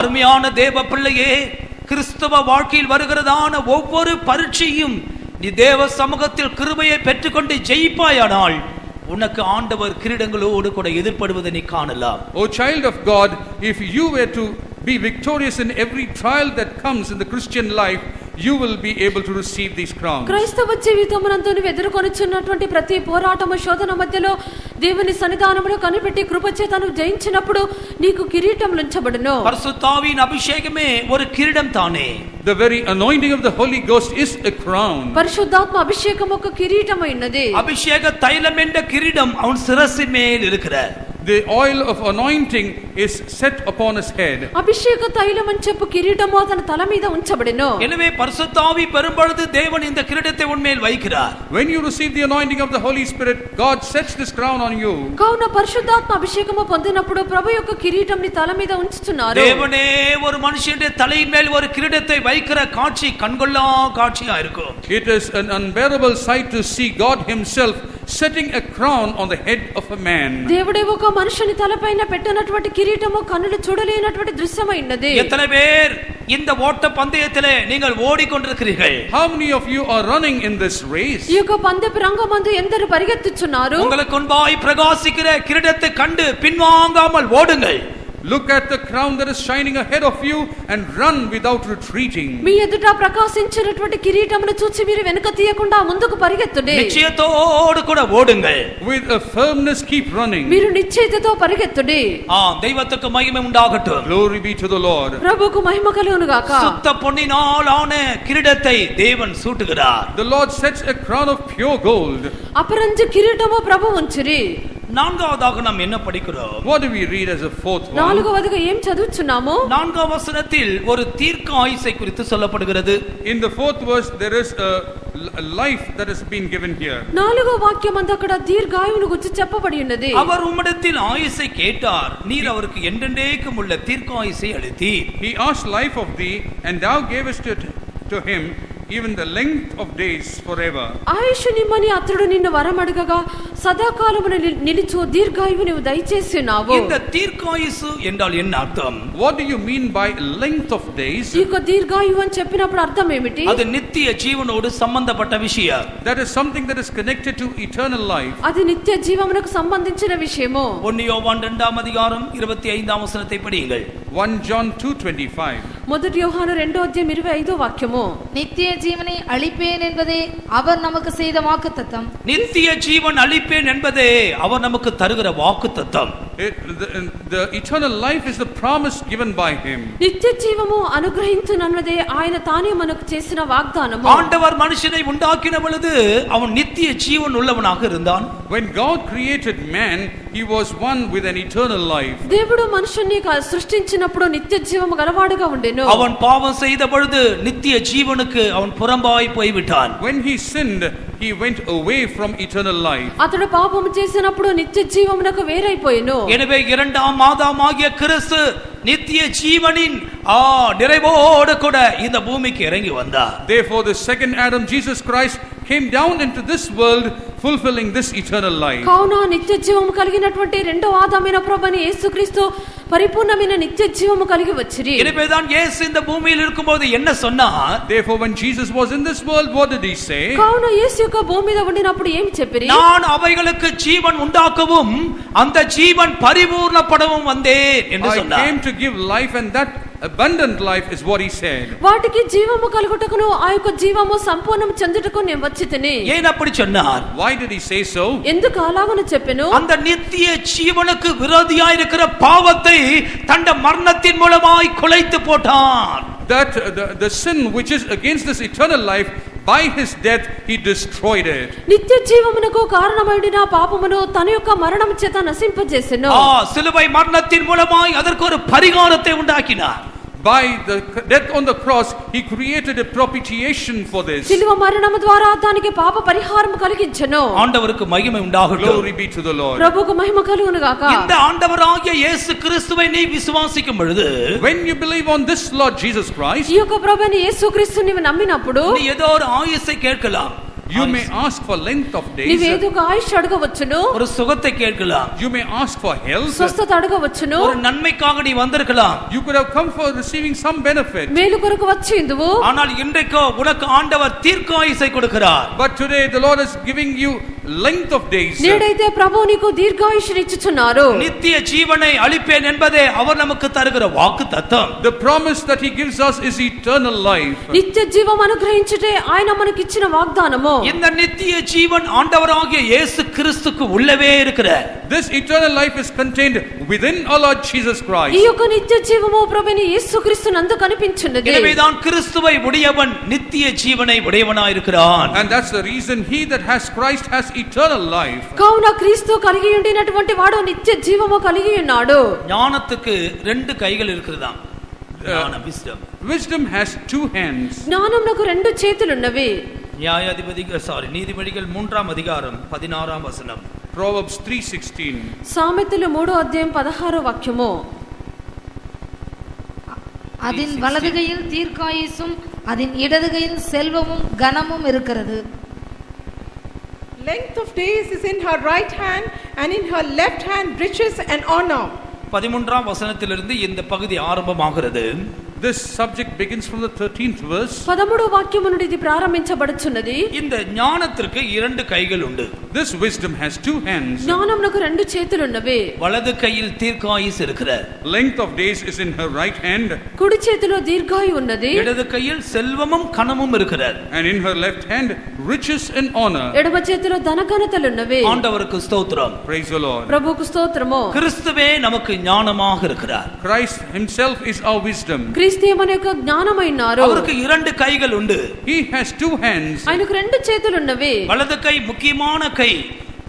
அருமையான தேவ பிள்ளையே, கிறிஸ்தவ வாழ்க்கையில் வருகிறதான ஒவ்வொரு பரீட்சையும் நீ தேவ சமூகத்தில் கிருபையை பெற்றுக்கொண்டு ஜெயிப்பாயானால் உனக்கு ஆண்டவர் கிரீடங்களோடு கூட எதிர்ப்படுவதை நீ காணலாம். O child of God, if you were to be victorious in every trial that comes in the Christian life, you will be able to receive these crowns. క్రైస్తవ జీవితమునందు నీవు ఎదుర్కొనుచున్నటువంటి ప్రతి పోరాటము శోధన మధ్యలో దేవుని సన్నిధానములో కనిపెట్టి కృపచేతను జయించినప్పుడు నీకు కిరీటం ఉంచబడును. பரிசுத்த ஆவியின் அபிஷேகமே ஒரு கிரீடம் தானே. The very anointing of the Holy Ghost is a crown. పరిశుద్ధాత్మ అభిషేకం ఒక కిరీటమైనది. அபிஷேக தைலம் என்ற கிரீடம் அவன் சிரசின் மேல் இருக்கிறது. The oil of anointing is set upon his head. అభిషేక తైలం అని చెప్పు కిరీటము అతని తల మీద ఉంచబడెను. எனவே பரிசுத்த ஆவி பெரும்பொழுது தேவன் இந்த கிரீடத்தை உன்மேல் வைக்கிறார். When you receive the anointing of the Holy Spirit, God sets this crown on you. కావున పరిశుద్ధాత్మ అభిషేకము పొందినప్పుడు ప్రభు యొక్క కిరీటం నీ తల మీద ఉంచుతున్నారు. தேவனே ஒரு மனுஷனுடைய தலையின் மேல் ஒரு கிரீடத்தை வைக்கிற காட்சி கண்கொள்ளா காட்சியா இருக்கும். It is an unbearable sight to see God himself setting a crown on the head of a man. దేవుడే ఒక మనుషుని తలపైన పెట్టినటువంటి కిరీటము కన్నులు చూడలేనటువంటి దృశ్యమైనది. எத்தனை பேர் இந்த ஓட்ட பந்தயத்திலே நீங்கள் ஓடிக்கொண்டிருக்கிறீர்கள்? How many of you are running in this race? ఈ యొక్క పందెపు రంగమందు ఎందరు పరిగెత్తుచున్నారు? உங்களுக்கு முன்பாய் பிரகாசிக்கிற கிரீடத்தை கண்டு பின்வாங்காமல் ஓடுங்கள். Look at the crown that is shining ahead of you and run without retreating. మీ ఎదుట ప్రకాశించినటువంటి కిరీటమును చూసి మీరు వెనుక తీయకుండా ముందుకు పరిగెత్తుడి. నిశ్చయతోడు కూడా ఓడుங்கள். With a firmness keep running. మీరు నిశ్చయతతో పరిగెత్తుడి. దైవத்துக்கு மகிமை உண்டாகட்டும். Glory be to the Lord. ప్రభువుకు మహిమ కలుగును గాక. சுத்த பொன்னினால் ஆன கிரீடத்தை தேவன் சூட்டுகிறார். The Lord sets a crown of pure gold. అపరంజి కిరీటము ప్రభు ఉంచిరి. நான்காவதாக நாம் என்ன படிக்கிறோம்? What do we read as a fourth one? నాలుగవదిగా ఏం చదువుచున్నాము? நான்காம் வசனத்தில் ஒரு தீர்க்க ஆயுசை குறித்து சொல்லப்படுகிறது. In the fourth verse there is a life that has been given here. నాలుగో వాక్యమందు అక్కడ దీర్ఘాయువును గురించి చెప్పబడి ఉన్నది. அவர் உம்மிடத்தில் ஆயுசை கேட்டார், நீர் அவருக்கு என்றென்றைக்கும் உள்ள தீர்க்க ஆயுசை அளித்தீர். He asked life of thee, and thou gavest it to him, even the length of days forever. ఆయుష్ నిమ్మని అతడు నిన్ను వరమడగగా సదాకాలమున నిలిచు దీర్ఘాయువు నీవు దయచేసినావు. இந்த தீர்க்காயுசு என்றால் என்ன அர்த்தம்? What do you mean by length of days? ఈ యొక్క దీర్ఘాయువు అని చెప్పినప్పుడు అర్థం ఏమిటి? அது நித்திய ஜீவனோடு சம்பந்தப்பட்ட விஷயம். That is something that is connected to eternal life. అది నిత్య జీవమునకు సంబంధించిన విషయము. 1 யோவான் 2ஆம் அதிகாரம் 25ஆம் வசனத்தை படியுங்கள். 1 John 2:25. మొదటి యోహాను 2వ అధ్యాయం 25వ వాక్యము. நித்திய ஜீவனை அளிப்பேன் என்பதே அவர் நமக்கு செய்த வாக்குத்தத்தம். நித்திய ஜீவன் அளிப்பேன் என்பதே அவர் நமக்கு தருகிற வாக்குத்தத்தம். The eternal life is the promise given by him. నిత్య జీవము అనుగ్రహించునన్నదే ఆయన తానే మనకు చేసిన వాగ్దానము. ஆண்டவர் மனுஷனை உண்டாக்கின பொழுது அவன் நித்திய ஜீவன் உள்ளவனாக இருந்தான். When God created man, he was one with an eternal life. దేవుడు మనుషుని సృష్టించినప్పుడు నిత్య జీవము గలవాడుగా ఉండెను. அவன் பாவம் செய்த பொழுது நித்திய ஜீவனுக்கு அவன் புறம்பாய் போய்விட்டான். When he sinned, he went away from eternal life. అతడు పాపము చేసినప్పుడు నిత్య జీవమునకు వేరైపోయెను. எனவே இரண்டாம் ஆதாமாகிய கிறிஸ்து நித்திய ஜீவனின் நிறைவோடு கூட இந்த பூமிக்கு இறங்கி வந்தார். Therefore the second Adam, Jesus Christ, came down into this world fulfilling this eternal life. కావున నిత్య జీవము కలిగినటువంటి రెండవ ఆదామైన ప్రభువైన యేసుక్రీస్తు పరిపూర్ణమైన నిత్య జీవము కలిగి వచ్చిరి. எனவேதான் இயேசு இந்த பூமியில் இருக்கும்போது என்ன சொன்னார்? Therefore when Jesus was in this world, what did he say? కావున యేసు యొక్క భూమి మీద ఉండినప్పుడు ఏం చెప్పిరి? நான் அவைகளுக்கு ஜீவன் உண்டாக்கவும் அந்த ஜீவன் பரிபூர்ணப்படவும் வந்தேன் என்று சொன்னார். I came to give life, and that abundant life is what he said. వాటికి జీవము కలుగుటకును ఆ యొక్క జీవము సంపూర్ణం చెందుటకు నేను వచ్చితిని. ஏன் அப்படி சொன்னார்? Why did he say so? ఎందుకు అలాగను చెప్పెను? அந்த நித்திய ஜீவனுக்கு விரோதியாய் இருக்கிற பாவத்தை தன்னுடைய மரணத்தின் மூலமாய் குலைத்து போட்டான். That the sin which is against this eternal life, by his death he destroyed it. నిత్య జీవమునకు కారణమైన పాపమును తన యొక్క మరణం చేత నశింపజేసెను. సిలువై మరణத்தின் மூலமாய் அதற்கு ஒரு பரிகாரத்தை உண்டாக்கினார். By the death on the cross, he created a propitiation for this. సిలువ మరణము ద్వారా దానికి పాప పరిహారం కలిగించెను. ஆண்டவருக்கு மகிமை உண்டாகட்டும். Glory be to the Lord. ప్రభువుకు మహిమ కలుగును గాక. இந்த ஆண்டவராகிய இயேசு கிறிஸ்துவை நீ விசுவாசிக்கும் பொழுது, when you believe on this Lord Jesus Christ, ఈ యొక్క ప్రభువైన యేసుక్రీస్తుని నీవు నమ్మినప్పుడు நீ ஏதோ ஒரு ஆயுசை கேட்கலாம். You may ask for length of days. నీవేదో ఒక ఆయుష్ అడగవచ్చును, ஒரு சுகத்தை கேட்கலாம், You may ask for health. స్వస్థత అడగవచ్చును, ஒரு நன்மைக்காக நீ வந்திருக்கலாம். You could have come for receiving some benefit. మేలు కొరకు వచ్చిందువు. ஆனால் இன்றைக்கோ உனக்கு ஆண்டவர் தீர்க்காயுசை கொடுக்கிறார். But today the Lord is giving you length of days. నేడైతే ప్రభువు నీకు దీర్ఘాయుష్ని ఇచ్చుచున్నారు. நித்திய ஜீவனை அளிப்பேன் என்பதே அவர் நமக்கு தருகிற வாக்குத்தத்தம். The promise that He gives us is eternal life. నిత్య జీవం అనుగ్రహించుటే ఆయన మనకి ఇచ్చిన వాగ్దానము. இந்த நித்திய ஜீவன் ஆண்டவராகிய இயேசு கிறிஸ்துக்கு உள்ளவே இருக்கிற. This eternal life is contained within our Lord Jesus ఈ Christ. యొక్క నిత్య జీవము ప్రభుని యేసుక్రీస్తునందు కనిపించున్నది. எனவேதான் கிறிஸ்துவை உடையவன் நித்திய ஜீவனை உடையவனாய் இருக்கிறான். And that's the reason he that has Christ has eternal life. కావున క్రీస్తు కలిగి ఉండినటువంటి వాడు నిత్య జీవము కలిగి ఉన్నాడు. ஞானத்துக்கு ரெண்டு கைகள் இருக்குதாம். ஞானம், wisdom. Wisdom has two hands. జ్ఞానమునకు రెండు చేతులున్నవి. நீதிபதிகள் 3ஆம் அதிகாரம் 16ஆம் வசனம். Proverbs 3:16. సామెతలు 3వ అధ్యాయం 16వ వాక్యము. அதன் வலது கையில் தீர்க்காயுசும் அதன் இடது கையில் செல்வமும் கனமும் இருக்கிறது. Length of days is in her right hand, and in her left hand riches and honor. 13ஆம் வசனத்திலிருந்து இந்த பகுதி ஆரம்பமாகிறது. This subject begins from the 13th verse. 13వ వాక్యము నుండి ఇది ప్రారంభించబడుచున్నది. இந்த ஞானத்திற்கு இரண்டு கைகள் உண்டு. This wisdom has two hands. జ్ఞానమునకు రెండు చేతులున్నవి. வலது கையில் தீர்க்காயுஸ் இருக்கிறது. Length of days is in her right hand. కుడి చేతిలో దీర్ఘాయు ఉన్నది. இடது கையில் செல்வமும் கனமும் இருக்கிறது. And in her left hand riches and honor. ఎడమ చేతిలో ధనఘనతలున్నవి. ஆண்டவருக்கு ஸ்தோத்திரம். Praise the Lord. ప్రభువుకు స్తోత్రము. கிறிஸ்துவே நமக்கு ஞானமாக இருக்கிறார். Christ himself is our wisdom. క్రీస్తు మన యొక్క జ్ఞానమైనారు. அவருக்கு இரண்டு கைகள் உண்டு. He has two hands. ఆయనకు రెండు చేతులున్నవి. வலது கை முக்கியமான கை.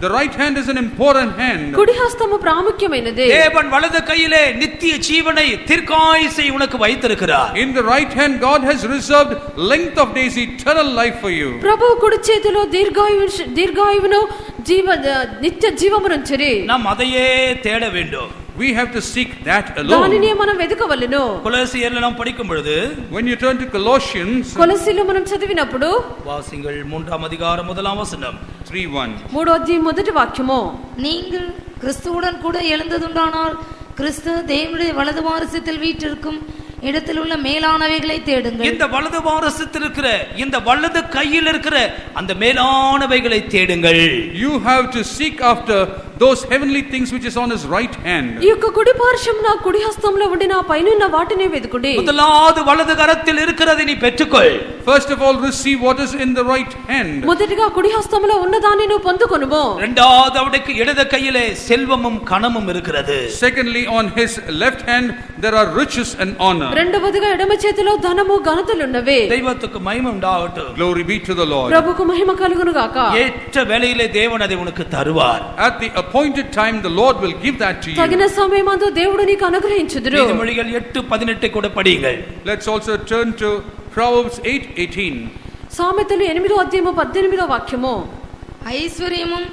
The right hand is an important hand. కుడి హస్తము ప్రాముఖ్యమైనది. தேவன் வலது கையிலே நித்திய ஜீவனை தீர்க்காயுசை உனக்கு வைத்திருக்கிறார். In the right hand God has reserved length of days, eternal life for you. ప్రభువు కుడి చేతిలో దీర్ఘాయువును నిత్య జీవమునుంచిరి. நாம் அதையே தேட வேண்டும். We have to seek that దానిని alone. మనం వెతకవలెను. கொலோசியர்ல நாம் படிக்கும் பொழுது When you turn to Colossians కొలస్సీలు మనం చదివినప్పుడు வாசிங்கள் 3ஆம் அதிகாரம் 1ஆம் வசனம். 3:1. 3వ అధ్యాయం మొదటి వాక్యము. நீங்கள் கிறிஸ்துவுடன் கூட எழுந்ததுண்டானால் கிறிஸ்து தேவனுடைய வலது வாரிசத்தில் வீற்றிருக்கும் இடத்தில் உள்ள மேலானவைகளை தேடுங்கள். இந்த வலது வாரசத்தில் இருக்கிற இந்த வலது கையில் இருக்கிற அந்த மேலானவைகளை தேடுங்கள். You have to seek after those heavenly things which is on his right hand. ఈ యొక్క కుడి పార్శ్వమున కుడి హస్తంలో ఉండిన పైనున్న వాటిని వెతుకుడి. முதலாவது வலது கரத்தில் இருக்கிறதை நீ பெற்றுக்கொள். First of all, receive what is in the right hand. మొదటిగా కుడి హస్తంలో ఉన్నదాన్ని నువ్వు పొందుకొనుము. இரண்டாவது அவனுக்கு இடது கையிலே செல்வமும் கனமும் இருக்கிறது. Secondly, on his left hand there are riches and honor. రెండవదిగా ఎడమ చేతిలో ధనము ఘనతలున్నవి. தெய்வத்துக்கு மகிமை உண்டாகட்டும். Glory be to the Lord. ప్రభుకు మహిమ కలుగును గాక. ஏற்ற வேளையிலே தேவன் அதை உனக்கு தருவார். At the appointed time the Lord will give that to you. తగిన సమయమందు దేవుడు నీకు అనుగ్రహించుదురు. நீதிமொழிகள் 8:18 கூட படியுங்கள். Let's also turn to Proverbs 8:18. సామెతలు 8వ అధ్యాయము 18వ వాక్యము. ஐஸ்வர்யமும்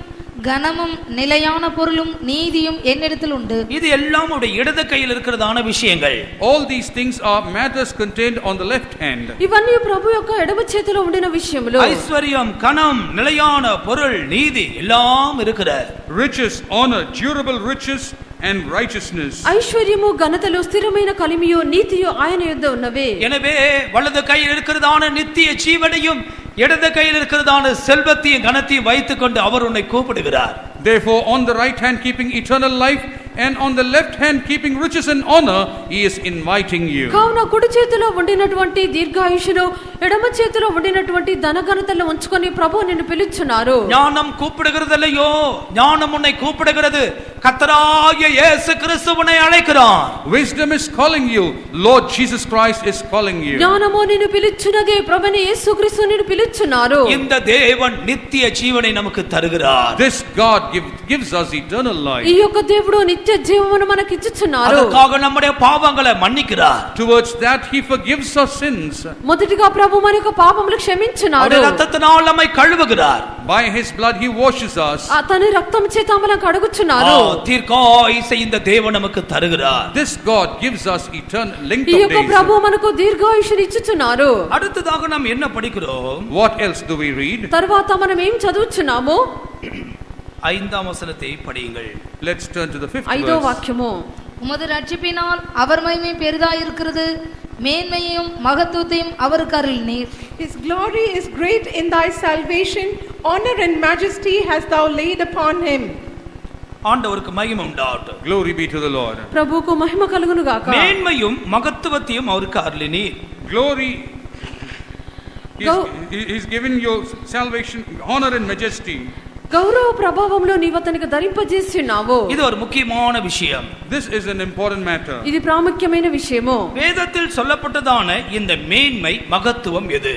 கனமும் நிலையான பொருளும் நீதியும் என்னிடத்தில் உண்டு. இது எல்லாம் உடைய இடது கையில் இருக்கிறதான விஷயங்கள். All these things are matters contained on the left hand. ఇవన్నీ ప్రభు యొక్క ఎడమ చేతిలో ఉండిన విషయములు. ஐஸ்வர்யம், கனம், நிலையான பொருள், நீதி எல்லாம் இருக்கிறது. Riches, honor, durable riches and righteousness. ఐశ్వర్యము ఘనతలు స్థిరమైన కలిమియు నీతియు ఆయన యుద్ధ ఉన్నవి. எனவே வலது கையில் இருக்கிறதான நித்திய ஜீவனையும் இடது கையில் இருக்கிறதான செல்வத்தையும் கனத்தையும் வைத்துக்கொண்டு அவர் உன்னை கூப்பிடுகிறார். Therefore, on the right hand keeping eternal life and on the left hand keeping riches and honor, he is inviting you. కావున కుడి చేతిలో ఉండినటువంటి దీర్ఘాయుషును ఎడమ చేతిలో ఉండినటువంటి ధనఘనతలను ఉంచుకొని ప్రభు నిన్ను పిలుచున్నారు. ஞானம் கூப்பிடுகிறதில்லையோ, ஞானம் உன்னை கூப்பிடுகிறது. கர்த்தராகிய இயேசு கிறிஸ்து உன்னை அழைக்கிறார். Wisdom is calling you. Lord Jesus Christ is calling you. జ్ఞానము నిన్ను పిలుచున్నదే, ప్రభుని యేసుక్రీస్తు నిన్ను పిలుచున్నారు. இந்த தேவன் நித்திய ஜீவனை நமக்கு தருகிறார். This God gives us eternal life. ఈ యొక్క దేవుడు నిత్య నిత్య జీవమును మనకి ఇచ్చుచున్నారు. அதற்காக நம்முடைய பாவங்களை மன்னிக்கிறார். Towards that he forgives our sins. మొదటిగా ప్రభు మన యొక్క పాపములు క్షమించున్నారు. அவருடைய இரத்தத்தினால் நம்மை கழுவுகிறார். By his blood he washes us. అతని రక్తం చేత మనల్ని కడుగుచున్నారు. தீர்க்காயுசை இந்த தேவன் நமக்கு தருகிறார். This God gives us eternal length ఈ of యొక్క days. ప్రభు మనకు దీర్ఘాయుష్ని ఇచ్చుచున్నారు. அடுத்ததாக நாம் என்ன படிக்கிறோம்? What else do we read? తర్వాత మనం ఏం చదువుచున్నాము? 5ஆம் வசனத்தை படியுங்கள். Let's turn to the 5th 5వ verse. వాక్యము. உமது ரட்சிப்பினால் அவர் மகிமை பெரிதாயிருக்கிறது, மேன்மையும் மகத்துவத்தையும் அவருக்கு அருளினீர். His glory is great in thy salvation, honor and majesty hast thou laid upon him. ஆண்டவருக்கு மகிமை உண்டாகட்டும். Glory be to the Lord. ప్రభువుకు మహిమ కలుగును గాక. மேன்மையும் மகத்துவத்தையும் அவருக்கு அருளினீர். Glory Go- He's given you salvation, honor and majesty. గౌరవ ప్రభావంలో నీవు అతనికి ధరింపజేస్తున్నావు. இது ஒரு முக்கியமான விஷயம். This is an important matter. ఇది ప్రాముఖ్యమైన విషయము. வேதத்தில் சொல்லப்பட்டதான இந்த மேன்மை மகத்துவம் எது?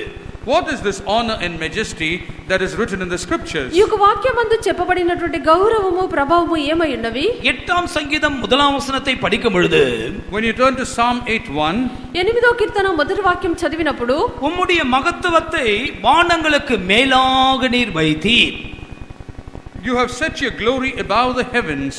What is this honor and majesty that is written in the scriptures? ఈ యొక్క వాక్యమందు చెప్పబడినటువంటి గౌరవము ప్రభావము ఏమై ఉన్నవి? 8ஆம் சங்கீதம் 1ஆம் வசனத்தை படிக்கும் பொழுது When you turn to Psalm 8:1, 8వ కీర్తన మొదటి వాక్యం చదివినప్పుడు உம்முடைய மகத்துவத்தை வானங்களுக்கு மேலாக நீர் வைத்தீர். you have set your glory above the heavens.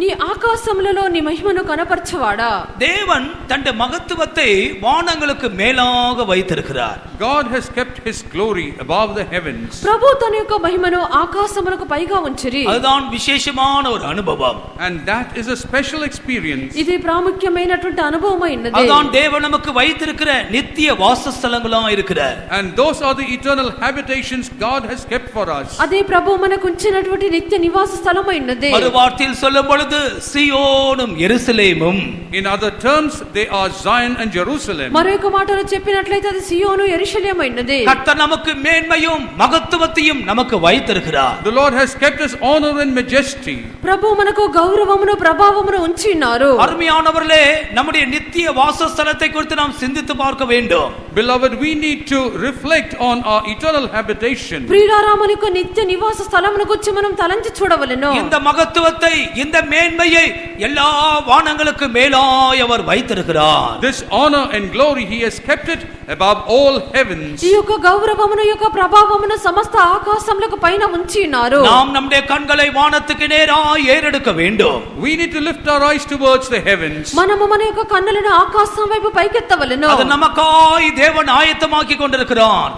నీ ఆకాశములలో నీ మహిమను కనపరచువాడా? தேவன் தன்னுடைய மகத்துவத்தை வானங்களுக்கு மேலாக வைத்திருக்கிறார். God has kept his glory above the heavens. ప్రభు తన యొక్క మహిమను ఆకాశములకు పైగా ఉంచిరి. அதுதான் விசேஷமான ஒரு அனுபவம். And that is a special experience. ఇది ప్రాముఖ్యమైనటువంటి అనుభవమై ఉన్నది. அதுதான் தேவன் நமக்கு வைத்திருக்கிற நித்திய வாசஸ்தலங்களா இருக்கிற. And those are the eternal habitations God has kept for us. అదే ప్రభు మనకు ఉంచినటువంటి నిత్య నివాస స్థలమై ఉన్నది. ஒரு வார்த்தையில் சொல்லும் பொழுது சியோனும் எருசலேமும். In other terms, they are Zion and Jerusalem. మరొక మాటలో చెప్పినట్లయితే అది సియోను యెరూషలేము అయినది. கர்த்தர் நமக்கு மேன்மையும் மகத்துவத்தையும் நமக்கு வைத்திருக்கிறார். The Lord has kept his honor and majesty. ప్రభు మనకు గౌరవమును ప్రభావమును ఉంచి ఉన్నారు. அருமையானவர்களே, நம்முடைய நித்திய வாசஸ்தலத்தை குறித்து நாம் சிந்தித்து பார்க்க வேண்டும். Beloved, we need to reflect on our eternal habitation. ప్రియులారా, మనకు నిత్య నివాస స్థలమును గురించి మనం తలంచి చూడవలెను. இந்த மகத்துவத்தை, இந்த மேன்மையை எல்லா வானங்களுக்கு மேலாய் அவர் வைத்திருக்கிறார். This honor and glory, he has kept it above all heavens. ఈ యొక్క గౌరవమును యొక్క ప్రభావమును సమస్త ఆకాశములకు పైన ఉంచి ఉన్నారు. நாம் நம்முடைய கண்களை வானத்துக்கு நேராய் ஏறெடுக்க வேண்டும். We need to lift our eyes towards the heavens. మనము మన యొక్క కన్నులను ఆకాశం వైపు పైకెత్తవలెను. அது நமக்காய் தேவன் ஆயத்தமாக்கி கொண்டிருக்கிறார்.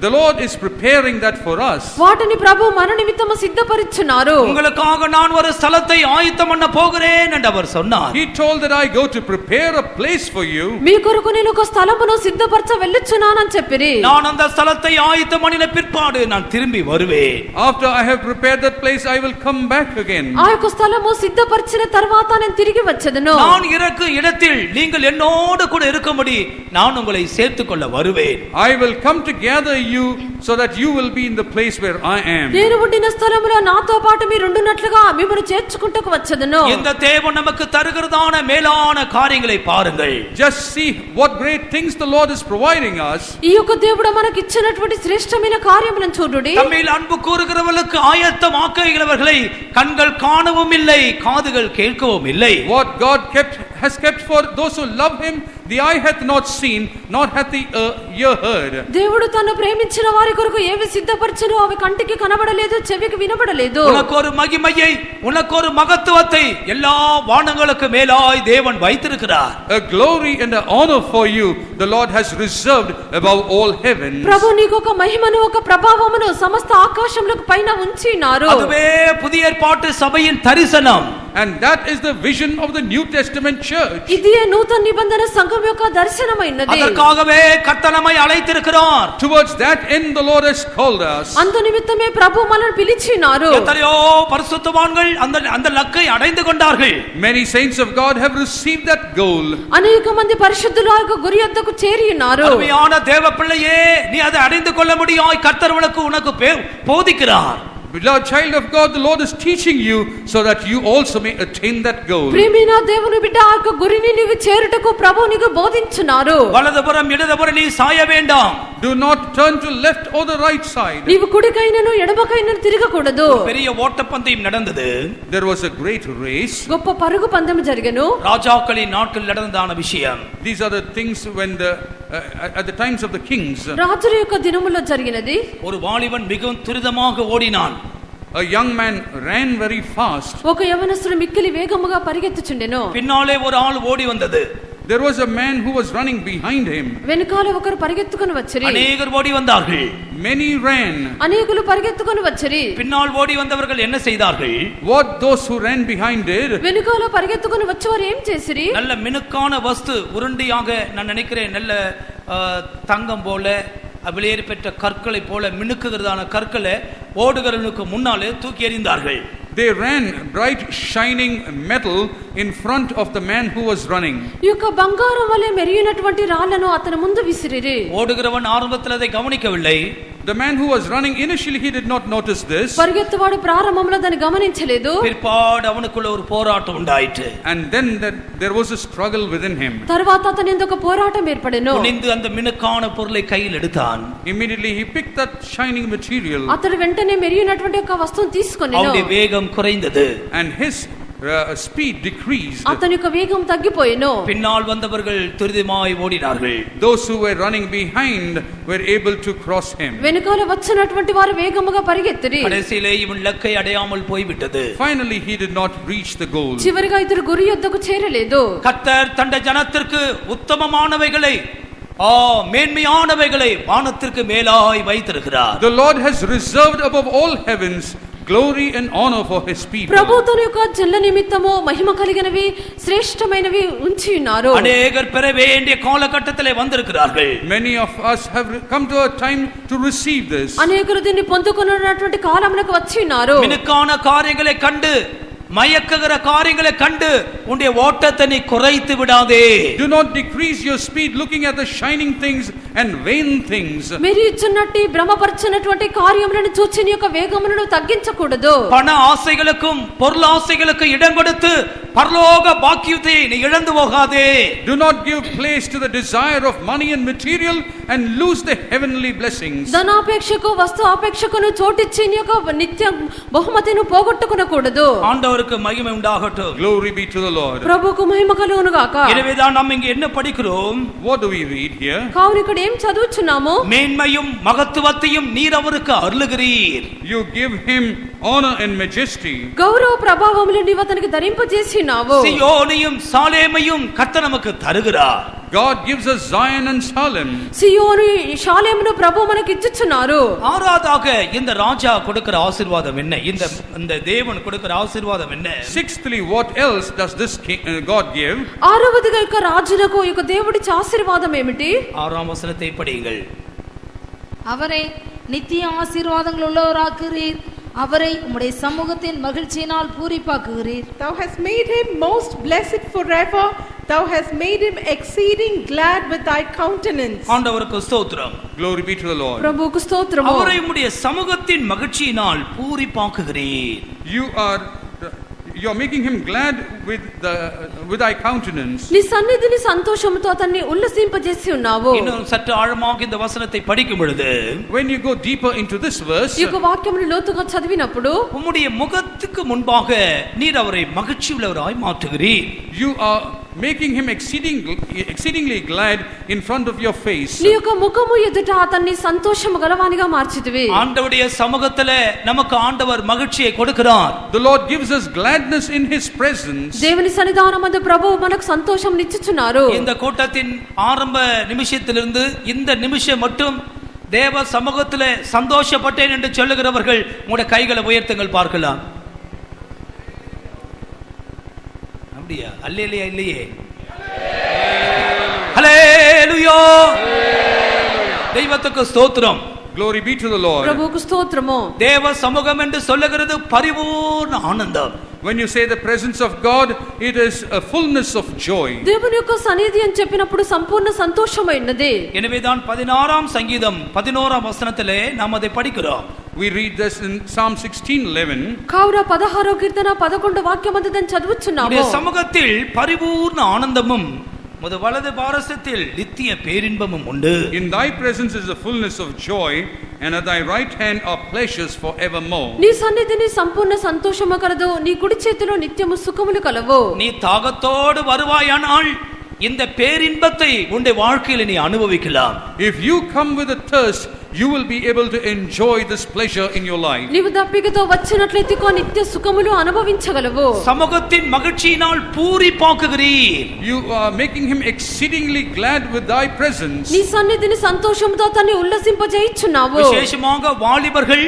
The Lord is preparing that for us. వాటిని ప్రభు మన నిమిత్తము సిద్ధపరిచున్నారు. உங்களுக்காக நான் ஒரு ஸ்தலத்தை ஆயத்தம் பண்ண போகிறேன் என்று அவர் சொன்னார். He told that I go to prepare a place for you. మీ కొరకు నేను ఒక స్థలమును సిద్ధపరచ వెళ్ళుచున్నానని చెప్పిరి. நான் அந்த ஸ்தலத்தை ஆயத்தம் பண்ணின பிற்பாடு நான் திரும்பி வருவேன். After I have prepared that place, I will come back again. ఆ యొక్క స్థలము సిద్ధపరిచిన తర్వాత నేను తిరిగి వచ్చేదను. நான் இருக்கும் இடத்தில் நீங்கள் என்னோடு கூட இருக்கும்படி நான் உங்களை சேர்த்துக் கொள்ள வருவேன். I will come to gather you so that you will be in the place where I am. నేను ఉండిన స్థలములో నాతో పాటు మీరు ఉండునట్లుగా మిమ్మల్ని చేర్చుకుంటకు వచ్చేదను. இந்த தேவன் நமக்கு தருகிறதான மேலான காரியங்களை பாருங்கள். Just see what great things the Lord is providing us. ఈ యొక్క దేవుడు మనకి ఇచ్చినటువంటి శ్రేష్టమైన కార్యములను చూడుడి. தம்மில் அன்பு கூறுகிறவர்களுக்கு ஆயத்தமாக்குகிறவர்களை கண்கள் காணவும் இல்லை, காதுகள் கேட்கவும் இல்லை. What God has kept for those who love him, the eye hath not seen, nor hath the ear heard. దేవుడు తను ప్రేమించిన వారి కొరకు ఏవి సిద్ధపరచునో అవి కంటికి కనబడలేదు, చెవికి వినబడలేదు. உனக்கு ஒரு மகிமையை, உனக்கு ஒரு மகத்துவத்தை எல்லா வானங்களுக்கு மேலாய் தேவன் வைத்திருக்கிறார். A glory and an honor for you the Lord has reserved above all heavens. ప్రభు నీకు ఒక మహిమను ఒక ప్రభావమును సమస్త ఆకాశములకు పైన ఉంచినారు. அதுவே புதிய ஏற்பாட்டு சபையின் தரிசனம். And that is the vision of the New Testament church. ఇదే నూతన నిబంధన సంఘం యొక్క దర్శనమైనది. அதற்காகவே கர்த்தர் நம்மை அழைத்திருக்கிறார். Towards that end the Lord has called us. అందు నిమిత్తమే ప్రభు మనల్ని పిలిచినారు. எத்தனையோ பரிசுத்தவான்கள் அந்த லக்கை அடைந்து கொண்டார்கள். Many saints of God have received that goal. అనేక మంది పరిశుద్ధులు ఆ యొక్క గురి యొద్దకు చేరి ఉన్నారు. அருமையான தேவ பிள்ளையே, நீ அதை அடைந்து கொள்ள முடியாய் கர்த்தர் உனக்கு போதிக்கிறார். Beloved child of God, the Lord is teaching you so that you also may attain that goal. ప్రియమైన దేవుని బిడ్డ ఆ యొక్క గురిని నీవు చేరుటకు ప్రభువు నీకు బోధించున్నారు. வலதுபுறம் இடதுபுறம் நீ சாய வேண்டாம். Do not turn to left or the right side. నీవు కుడికైనను ఎడమకైనను తిరగకూడదు. பெரிய ஓட்டப்பந்தயம் நடந்தது. There was a great race. గొప్ప పరుగు పందెం జరిగెను. ராஜாக்களின் நாட்கள் நடந்ததான விஷயம். These are the things when at the times of the kings. రాజుల యొక్క దినములో జరిగినది. ஒரு வாலிபன் மிகவும் துரிதமாக ஓடினான். A young man ran very fast. ఒక యవనస్తుడు మిక్కిలి వేగముగా పరిగెత్తుచుండెను. பின்னாலே ஒரு ஆள் ஓடி வந்தது. There was a man who was running behind him. వెనుకాల ఒకరు పరిగెత్తుకొని వచ్చిరి. அநேகர் ஓடி வந்தார்கள். Many ran. అనేకులు పరిగెత్తుకొని వచ్చిరి. பின்னால் ஓடி வந்தவர்கள் என்ன செய்தார்கள்? What those who ran behind did? వెనుకాల పరిగెత్తుకొని వచ్చేవారు ఏం చేసిరి? நல்ல மினுக்கான வஸ்து உருண்டியாக நான் நினைக்கிறேன் நல்ல தங்கம் போல வெளியேறி பெற்ற கற்களை போல மினுக்குகிறதான கற்களை ஓடுகிறவனுக்கு முன்னாலே தூக்கி எறிந்தார்கள். They ran bright shining metal in front of the man who was running. ఈ యొక్క బంగారం వలె మెరియునటువంటి రాళ్లను అతని ముందు విసిరిరి. ஓடுகிறவன் ஆரம்பத்தில் அதை கவனிக்கவில்லை. The man who was running initially he did not notice this. పరిగెత్తువాడు ప్రారంభంలో దాన్ని గమనించలేదు. பிற்பாடு அவனுக்குள்ள ஒரு போராட்டம் உண்டாயிற்று. And then there was a struggle within him. తర్వాత అతని యందు ఒక పోరాటం ఏర్పడెను. குனிந்து அந்த மினுக்கான பொருளை கையில் எடுத்தான். Immediately he picked that shining material. అతడు వెంటనే మెరియునటువంటి ఒక వస్తువును తీసుకొనెను. அவனுடைய வேகம் குறைந்தது. And his speed decreased. అతని యొక్క వేగం తగ్గిపోయెను. பின்னால் வந்தவர்கள் துரிதமாய் ஓடினார்கள். Those who were running behind were able to cross him. వెనుకాల వచ్చినటువంటి వారు వేగముగా పరిగెత్తిరి. கடைசியிலே இவன் லக்கை அடையாமல் போய்விட்டது. Finally he did not reach the goal. చివరిగా ఇతడు గురి యొద్దకు చేరలేదు. கர்த்தர் தன்னுடைய ஜனத்திற்கு உத்தமமானவைகளை மேன்மையானவைகளை வானத்திற்கு மேலாய் வைத்திருக்கிறார். The Lord has reserved above all heavens glory and honor for his people. ప్రభువు తన యొక్క జనుల నిమిత్తము మహిమ కలిగినవి శ్రేష్టమైనవి ఉంచి ఉన్నారు. அநேகர் பெற வேண்டிய காலகட்டத்திலே வந்திருக்கிறார்கள். Many of us have come to a time to receive this. అనేకులు దీన్ని పొందుకొనున్నటువంటి కాలమునకు వచ్చి ఉన్నారు. மினுக்கான காரியங்களை கண்டு மயக்குகிற காரியங்களை கண்டு உன்னுடைய ஓட்டத்தை நீ குறைத்து விடாதே. Do not decrease your speed looking at the shining things and vain things. మీరు ఇచ్చున్నట్టి భ్రమపరచునటువంటి కార్యములను చూచి నీ యొక్క వేగమును తగ్గించకూడదు. பண ஆசைகளுக்கும் பொருள் ஆசைகளுக்கும் இடம் கொடுத்து பரலோக பாக்கியத்தை நீ இழந்து போகாதே. Do not give place to the desire of money and material and lose the heavenly blessings. ధనాపేక్షకు వస్తు ఆపేక్షకును చోటిచ్చి నీ యొక్క నిత్య బహుమతిని పోగొట్టుకొనకూడదు. ஆண்டவருக்கு மகிமை உண்டாகட்டும். Glory be to the Lord. ప్రభువుకు మహిమ కలుగును గాక. எனவேதான் நாம் இங்கே என்ன படிக்கிறோம்? What do we read here? కావున ఇక్కడ ఏం చదువుచున్నాము? மேன்மையும் மகத்துவத்தையும் நீர் அவருக்கு அருளுகிறீர். You give him honor and majesty. గౌరవ ప్రభావములు నీవు అతనికి ధరింపజేసినావు. சியோனையும் சாலேமையும் கர்த்தர் நமக்கு தருகிறார். God gives us Zion and Salem. సియోను షాలేమును ప్రభువు మనకి ఇచ్చుచున్నారు. ஆறாவதாக இந்த ராஜா கொடுக்கிற ஆசீர்வாதம் என்ன? இந்த தேவன் கொடுக்கிற ஆசீர்வாதம் என்ன? Sixthly, what else does this God give? ఆరవదిగా ఇక రాజులకు ఇక దేవుడిచ్చే ఆశీర్వాదం ఏమిటి? 6ஆம் வசனத்தை படியுங்கள். அவரை நித்திய ஆசீர்வாதங்கள் உள்ளவராக்குகிறீர், அவரை உம்முடைய சமூகத்தின் மகிழ்ச்சியினால் பூரிப்பாக்குகிறீர். Thou hast made him most blessed forever. Thou hast made him exceeding glad with thy countenance. ஆண்டவருக்கு ஸ்தோத்திரம். Glory be to the Lord. ప్రభువుకు స్తోత్రము. அவரை உம்முடைய சமூகத்தின் மகிழ்ச்சியினால் பூரிப்பாக்குகிறீர். You are making him glad with thy countenance. నీ సన్నిధిని సంతోషముతో అతన్ని ఉల్లసింపజేసి ఉన్నావు. இன்னும் சற்று ஆழமாக இந்த வசனத்தை படிக்கும் பொழுது When you go deeper into this verse, ఈ యొక్క వాక్యమును లోతుగా చదివినప్పుడు உம்முடைய முகத்துக்கு முன்பாக நீர் அவரை மகிழ்ச்சி உள்ளவராய் மாற்றுகிறீர். you are making him exceedingly glad in front of your face. నీ యొక్క ముఖము ఎదుట అతన్ని సంతోషము గలవానిగా మార్చితివి. ஆண்டவருடைய சமூகத்திலே நமக்கு ஆண்டவர் மகிழ்ச்சியை கொடுக்கிறார். The Lord gives us gladness in his presence. దేవుని సన్నిధానమందు ప్రభువు మనకు సంతోషం నిచ్చుచున్నారు. இந்த கூட்டத்தின் ஆரம்ப நிமிஷத்திலிருந்து இந்த நிமிஷம் மட்டும் தேவ சமூகத்திலே சந்தோஷப்பட்டேன் என்று சொல்லுகிறவர்கள் உங்களுடைய கைகளை உயர்த்துங்கள் பார்க்கலாம். அப்படியா? அல்லேலூயா இல்லையே. ஹல்லேலூயா. தெய்வத்துக்கு ஸ்தோத்திரம். Glory be to the Lord. ప్రభువుకు స్తోత్రము. தேவ சமூகம் என்று சொல்லுகிறது பரிபூர்ண ஆனந்தம். When you say the presence of God, it is a fullness of joy. దేవుని యొక్క సన్నిధి అని చెప్పినప్పుడు సంపూర్ణ సంతోషమైనది. எனவேதான் 16ஆம் சங்கீதம் 11ஆம் வசனத்திலே நாம் அதை படிக்கிறோம். We read this in Psalm 16:11. కావున 16వ కీర్తన 11 వాక్యమందు దాన్ని చదువుచున్నాము. உம்முடைய சமூகத்தில் பரிபூர்ண ஆனந்தமும் உமது வலது பாரசத்தில் நித்திய பேரின்பமும் உண்டு. In thy presence is the fullness of joy, and at thy right hand are pleasures forevermore. నీ సన్నిధిని సంపూర్ణ సంతోషము కలదు, నీ కుడి చేతిలో నిత్యము సుఖములు కలవు. நீ தாகத்தோடு வருவாயானால் இந்த பேரின்பத்தை உன்னுடைய வாழ்க்கையில் நீ அனுபவிக்கலாம். If you come with a thirst, you will be able to enjoy this pleasure in your life. నీవు దప్పికతో వచ్చినట్లయితే నిత్య సుఖములు అనుభవించగలవు. சமூகத்தின் மகிழ்ச்சியினால் பூரிப்பாக்குகிறீர். You are making him exceedingly glad with thy presence. నీ సన్నిధిని సంతోషంతో తన్ని ఉల్లసింపజేయుచున్నావు. விசேஷமாக வாலிபர்கள்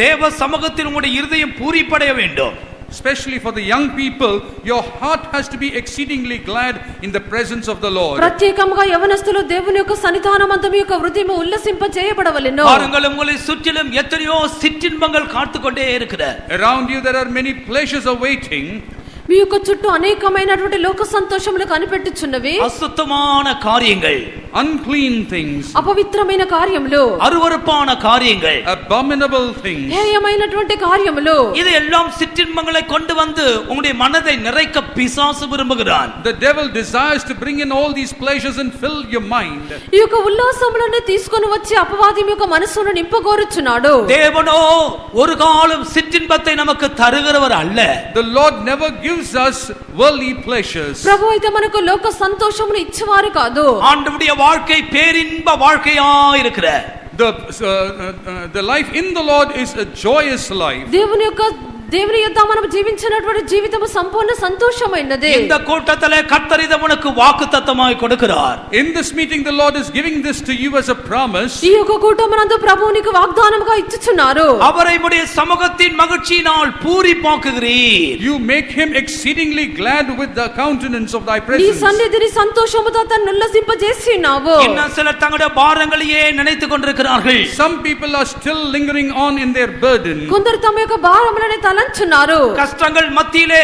தேவ சமூகத்தில் உங்களுடைய இருதயம் பூரிப்படைய வேண்டும். Especially for the young people, your heart has to be exceedingly glad in the presence of the Lord. ప్రత్యేకంగా యవనస్తులు దేవుని యొక్క సన్నిధానమంతము యొక్క హృదయము ఉల్లసింపజేయబడవలెను. பாருங்கள், உங்களை சுற்றிலும் எத்தனையோ சிற்றின்பங்கள் காத்துக்கொண்டே இருக்கிறது. Around you there are many pleasures awaiting. మీ యొక్క చుట్టూ అనేకమైనటువంటి లోక సంతోషములు కనిపెట్టుచున్నవి. அசுத்தமான காரியங்கள், unclean things, అపవిత్రమైన కార్యములు, அருவருப்பான காரியங்கள், abominable things. హేయమైనటువంటి కార్యములు, இது எல்லாம் சிற்றின்பங்களை கொண்டு வந்து உங்களுடைய மனதை நிறைக்க பிசாசு விரும்புகிறான். The devil desires to bring in all these pleasures and fill your mind. ఈ యొక్క ఉల్లాసములను తీసుకొని వచ్చి అపవాది యొక్క మనసును నింపగోరుచున్నాడు. தேவனோ ஒரு காலம் சிற்றின்பத்தை நமக்கு தருகிறவர் அல்ல. The Lord never gives us worldly pleasures. ప్రభు అయితే మనకు లోక సంతోషమును ఇచ్చేవారు కాదు. ஆண்டவருடைய வாழ்க்கை பேரின்ப வாழ்க்கையா இருக்கிற. The life in the Lord is a joyous life. దేవుని యొద్ద మనం జీవించినటువంటి జీవితము సంపూర్ణ సంతోషమైనది. இந்த கூட்டத்திலே கர்த்தர் இதை உனக்கு வாக்குத்தத்தமாய் கொடுக்கிறார். In this meeting the Lord is giving this to you as a promise. ఈ యొక్క కూటమునందు ప్రభువు నీకు వాగ్దానముగా ఇచ్చుచున్నారు. அவரை உம்முடைய சமூகத்தின் மகிழ்ச்சியினால் பூரிப்பாக்குகிறீர். You make him exceedingly glad with the countenance of thy నీ presence. సన్నిధిని సంతోషముతో తన్ను ఉల్లసింపజేసినావు. இன்னும் சிலர் தங்களுடைய பாரங்களையே நினைத்துக் கொண்டிருக்கிறார்கள். Some people are still lingering on in their burden. కొందరు తమ యొక్క భారములను తలంచున్నారు. கஷ்டங்கள் மத்தியிலே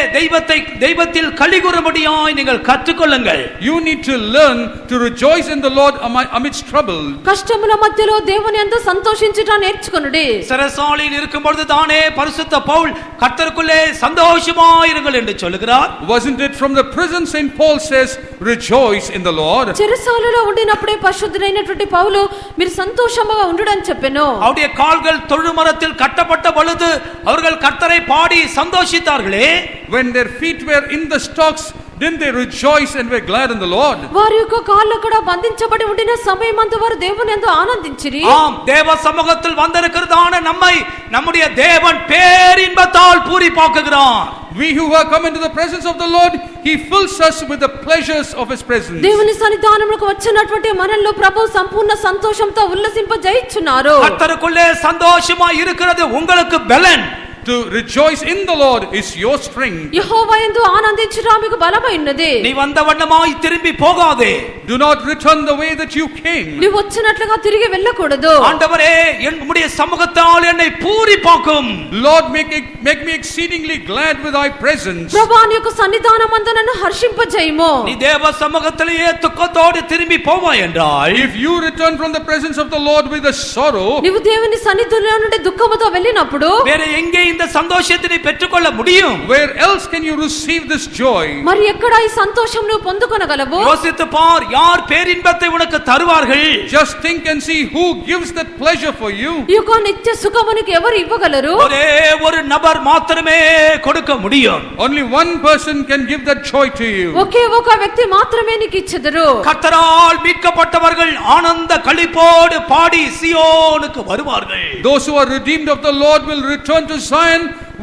தெய்வத்தில் களிகூறும்படியாய் நீங்கள் கற்றுக்கொள்ளுங்கள். You need to learn to rejoice in the Lord amidst trouble. కష్టముల మధ్యలో దేవుని యందు సంతోషించుట నేర్చుకొనుడి. சிறைசாலையில் இருக்கும் பொழுது தானே பரிசுத்த பவுல் கர்த்தருக்குள்ளே சந்தோஷமாயிருங்கள் என்று சொல்லுகிறார். Wasn't it from the prison St. Paul says rejoice in the Lord? చెరసాలలో ఉండినప్పుడే పరిశుద్ధుడైనటువంటి పౌలు మీరు సంతోషముగా ఉండుడని చెప్పెను. அவருடைய கால்கள் தொழுமரத்தில் கட்டப்பட்ட பொழுது அவர்கள் கர்த்தரை பாடி சந்தோஷித்தார்களே. When their feet were in the stocks, didn't they rejoice and were glad in the Lord? వారి యొక్క కాళ్ళు కూడా బంధించబడి ఉండిన సమయమందు వారు దేవుని యందు ఆనందించిరి. ஆம், தேவ சமூகத்தில் வந்திருக்கிறதான நம்மை நம்முடைய தேவன் பேரின்பத்தால் பூரிப்பாக்குகிறார். We who have come into the presence of the Lord, he fills us with the pleasures of his presence. దేవుని సన్నిధానమునకు వచ్చినటువంటి మనల్లో ప్రభువు సంపూర్ణ సంతోషంతో ఉల్లసింపజేయుచున్నారు. கர்த்தருக்குள்ளே சந்தோஷமா இருக்கிறது உங்களுக்கு பலன். To rejoice in the Lord is your strength. యెహోవా యందు ఆనందించుట మీకు బలమైనది. நீ வந்த வண்ணமாய் திரும்பி போகாதே. Do not return the way that you came. నీవు వచ్చినట్లుగా తిరిగి వెళ్ళకూడదు. ஆண்டவரே, என்னுடைய சமூகத்தால் என்னை பூரிப்பாக்கும். Lord, make me exceedingly glad with thy presence. ప్రభువా నీ యొక్క సన్నిధానమందు నన్ను హర్షింపజేయుము. நீ தேவ சமூகத்திலேயே துக்கத்தோடு திரும்பி போவாய் என்றால், If you return from the presence of the Lord with a sorrow, నీవు దేవుని సన్నిధిలో నుండి దుఃఖముతో వెళ్ళినప్పుడు வேற எங்கே இந்த சந்தோஷத்தை பெற்றுக்கொள்ள முடியும்? where else can you receive this joy? మరి ఎక్కడ ఈ సంతోషం నువ్వు పొందుకొనగలవు? யோசித்து பார், யார் பேரின்பத்தை உனக்கு தருவார்கள்? Just think and see who gives that pleasure for you. ఈ యొక్క నిత్య సుఖమునికి ఎవరు ఇవ్వగలరు? ஒரே ஒரு நபர் மாத்திரமே கொடுக்க முடியும். Only one person can give that joy to you. ఒకే ఒక వ్యక్తి మాత్రమే నీకు ఇచ్చెదరు. கர்த்தரால் மீட்கப்பட்டவர்கள் ஆனந்த களிப்போடு பாடி சியோனுக்கு வருவார்கள். Those who are redeemed of the Lord will return to Zion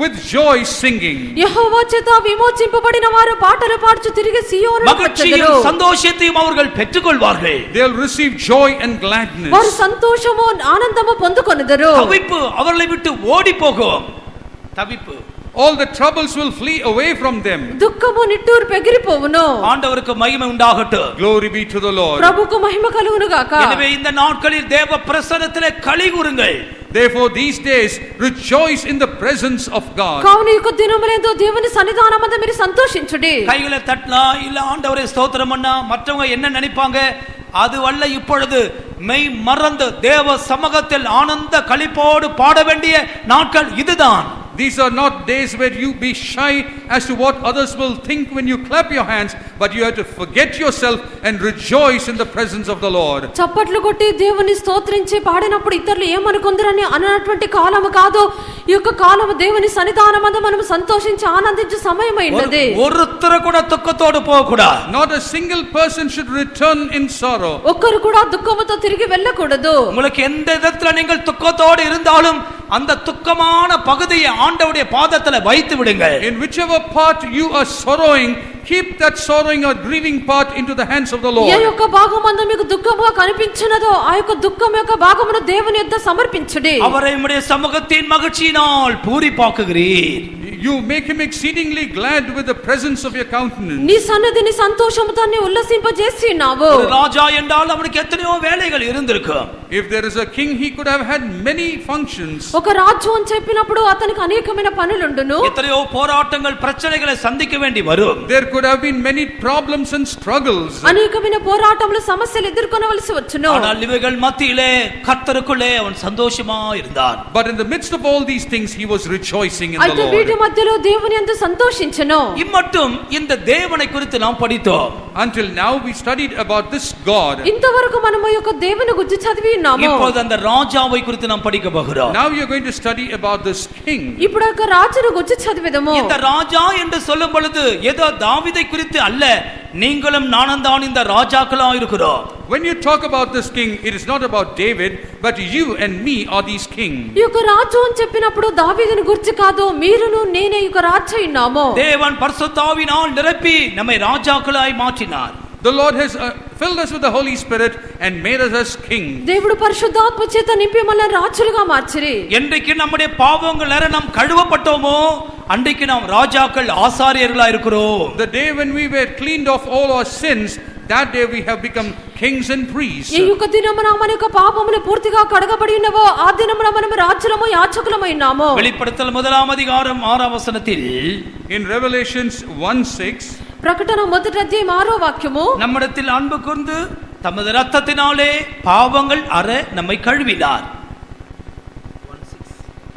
with joy singing. యెహోవా చేత విమోచింపబడిన వారు పాటలు పాడుచు తిరిగి సియోనుకు மகிழ்ச்சியும் వచ్చెదరు. சந்தோஷத்தையும் அவர்கள் பெற்றுக்கொள்வார்கள். They'll receive joy and gladness. వారు సంతోషము ఆనందము పొందుకొనుదరు. தவிப்பு அவர்களை விட்டு ஓடி போகும். தவிப்பு, All the troubles will flee away from them. దుఃఖము నిట్టూరు పెగిరిపోవును. ஆண்டவருக்கு மகிமை உண்டாகட்டும். Glory be to the Lord. ప్రభుకు మహిమ కలుగును గాక. எனவே இந்த நாட்களில் தேவ பிரசன்னத்திலே களி கூறுங்கள். Therefore these days rejoice in the presence of God. కావున ఈ యొక్క దినములందు దేవుని సన్నిధానమందు మీరు సంతోషించుడి. கைகளை தட்டனா இல்ல ஆண்டவரே ஸ்தோத்திரம் பண்ணா மற்றவங்க என்ன நினைப்பாங்க அது வல்ல இப்பொழுது மெய் மறந்து தேவ சமூகத்தில் ஆனந்த களிப்போடு பாட வேண்டிய நாட்கள் இதுதான். These are not days where you be shy as to what others will think when you clap your hands, but you have to forget yourself and rejoice in the presence of the Lord. చప్పట్లు కొట్టి దేవుని స్తోత్రించి పాడినప్పుడు ఇతరులు ఏమనుకుందరని అన్నటువంటి కాలము కాదు. ఈ యొక్క కాలము దేవుని సన్నిధానమందు మనం సంతోషించి ఆనందించే సమయమైనది. ஒருத்தர கூட துக்கத்தோடு போக கூடாது. Not a single person should return in sorrow. ఒక్కరు కూడా దుఃఖముతో తిరిగి వెళ్ళకూడదు. உங்களுக்கு எந்த விதத்துல நீங்கள் துக்கத்தோடு இருந்தாலும் அந்த துக்கமான பகுதியை ஆண்டவருடைய பாதத்துல வைத்து விடுங்கள். In whichever part you are sorrowing, keep that sorrowing or grieving part into the hands of the Lord. ఏ యొక్క భాగమందు మీకు దుఃఖముగా కనిపించినదో ఆ యొక్క దుఃఖం యొక్క భాగమును దేవుని యొద్ద సమర్పించుడి. அவரை உம்முடைய சமூகத்தின் மகிழ்ச்சியினால் பூரிப்பாக்குகிறீர். You make him exceedingly glad with the presence of your countenance. నీ సన్నిధిని సంతోషముతో నీ ఉల్లసింపజేస్తున్నావు. ஒரு ராஜா என்றால் அவனுக்கு எத்தனையோ வேலைகள் இருந்திருக்கும். If there is a king, he could have had many functions. ఒక రాజు అని చెప్పినప్పుడు అతనికి అనేకమైన పనులుండును. எத்தனையோ போராட்டங்கள் பிரச்சனைகளை சந்திக்க வேண்டி வரும். There could have been many problems and struggles. అనేకమైన పోరాటములు సమస్యలు ఎదుర్కొనవలసి వచ్చును. ஆனால் இவைகள் மத்தியிலே கர்த்தருக்குள்ளே அவன் சந்தோஷமா இருந்தான். But in the midst of all these things, he was rejoicing in the అయితే వీటి Lord. మధ్యలో దేవుని యందు సంతోషించెను. இம்மட்டும் இந்த தேவனை குறித்து நாம் படித்தோம். Until now we studied about this God. ఇంతవరకు మనము ఈ యొక్క దేవుని గురించి చదివి ఉన్నాము. இப்போது அந்த ராஜாவை குறித்து நாம் படிக்க போகிறோம். Now we are going to study about this king. ఇప్పుడు ఒక రాజును గురించి చదివేదము. இந்த ராஜா என்று சொல்லும் பொழுது ஏதோ தாவீதை குறித்து அல்ல, நீங்களும் நானும் தான் இந்த ராஜாக்களா இருக்கிறோம். When you talk about this king, it is not about David, but you and me are these kings. ఈ యొక్క రాజు అని చెప్పినప్పుడు దావీదుని గురించి కాదు, మీరును నేనే ఈ యొక్క రాజు అయినాము. தேவன் பரிசுத்த ஆவியினால் நிரப்பி நம்மை ராஜாக்களாய் மாற்றினார். The Lord has filled us with the Holy Spirit and made us as kings. దేవుడు పరిశుద్ధాత్మ చేత నింపి మనల్ని రాజులుగా మార్చిరి. என்றைக்கு நம்முடைய பாவங்கள் நாம் கழுவப்பட்டோமோ அன்றைக்கு நாம் ராஜாக்கள் ஆசாரியர்களா இருக்கிறோம். The day when we were cleaned of all our sins, that day we have become kings and priests. ఈ యొక్క దినమున మన యొక్క పాపములు పూర్తిగా కడగబడి ఉన్నవో ఆ దినమున మనము రాజులము యాజకులమైనాము. வெளிப்படுத்தல் 1 அதிகாரம் 6 வசனத்தில் In Revelations 1:6, ప్రకటన 1వ అధ్యాయం 6వ వాక్యము, நம்மிடத்தில் அன்பு கூர்ந்து தமது இரத்தத்தினாலே பாவங்கள் அற நம்மை கழுவினார்.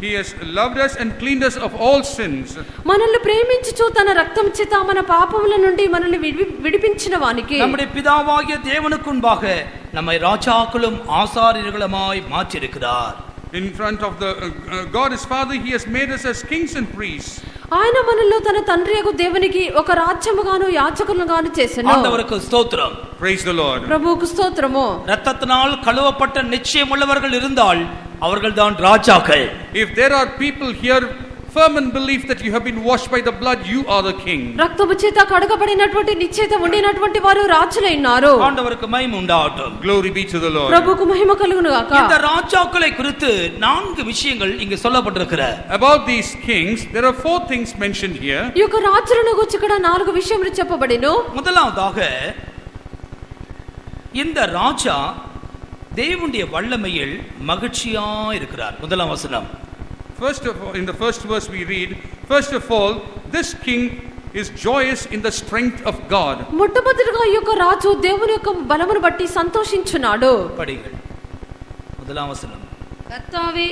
he has loved us and cleaned us of all sins. మనల్ని ప్రేమించుచు తన రక్తం చేత మన పాపముల నుండి మనల్ని విడిపించిన వానికి நம்முடைய பிதாவாகிய தேவனுக்கு முன்பாக நம்மை ராஜாக்களும் ஆசாரியர்களுமாய் மாற்றியிருக்கிறார். In front of the God his Father, he has made us as kings and priests. ఆయన మనల్ని తన తండ్రియగు దేవునికి ఒక రాజ్యముగాను యాజకులుగాను చేసెను. ஆண்டவருக்கு ஸ்தோத்திரம். Praise the Lord. ప్రభువుకు స్తోత్రము. இரத்தத்தினால் கழுவப்பட்ட நிச்சயமுள்ளவர்கள் இருந்தால் அவர்கள்தான் ராஜாக்கள். If there are people here firm in belief that you have been washed by the blood, you are the king. రక్తము చేత కడగబడినటువంటి నిశ్చయిత ఉండినటువంటి వారు రాజులైనారు. ஆண்டவருக்கு மகிமை உண்டாகட்டும். Glory be to the Lord. ప్రభువుకు మహిమ కలుగును గాక. இந்த ராஜாக்களை குறித்து 4 விஷயங்கள் இங்கே சொல்லப்பட்டிருக்கிறது. About these kings, there are 4 things mentioned here. ఈ యొక్క రాజులను గురించి ఇక్కడ 4 విషయములు చెప్పబడిను. முதலாவதாக இந்த ராஜா தேவனுடைய வல்லமையில் மகிழ்ச்சியா இருக்கிறார். முதலாம் வசனம். First of all, in the first verse we read, first of all, this king is joyous in the strength of God. మొట్టమొదటిగా ఈ యొక్క రాజు దేవుని యొక్క బలమును బట్టి సంతోషించున్నాడు. படிங்கள். முதலாம் வசனம். கர்த்தாவே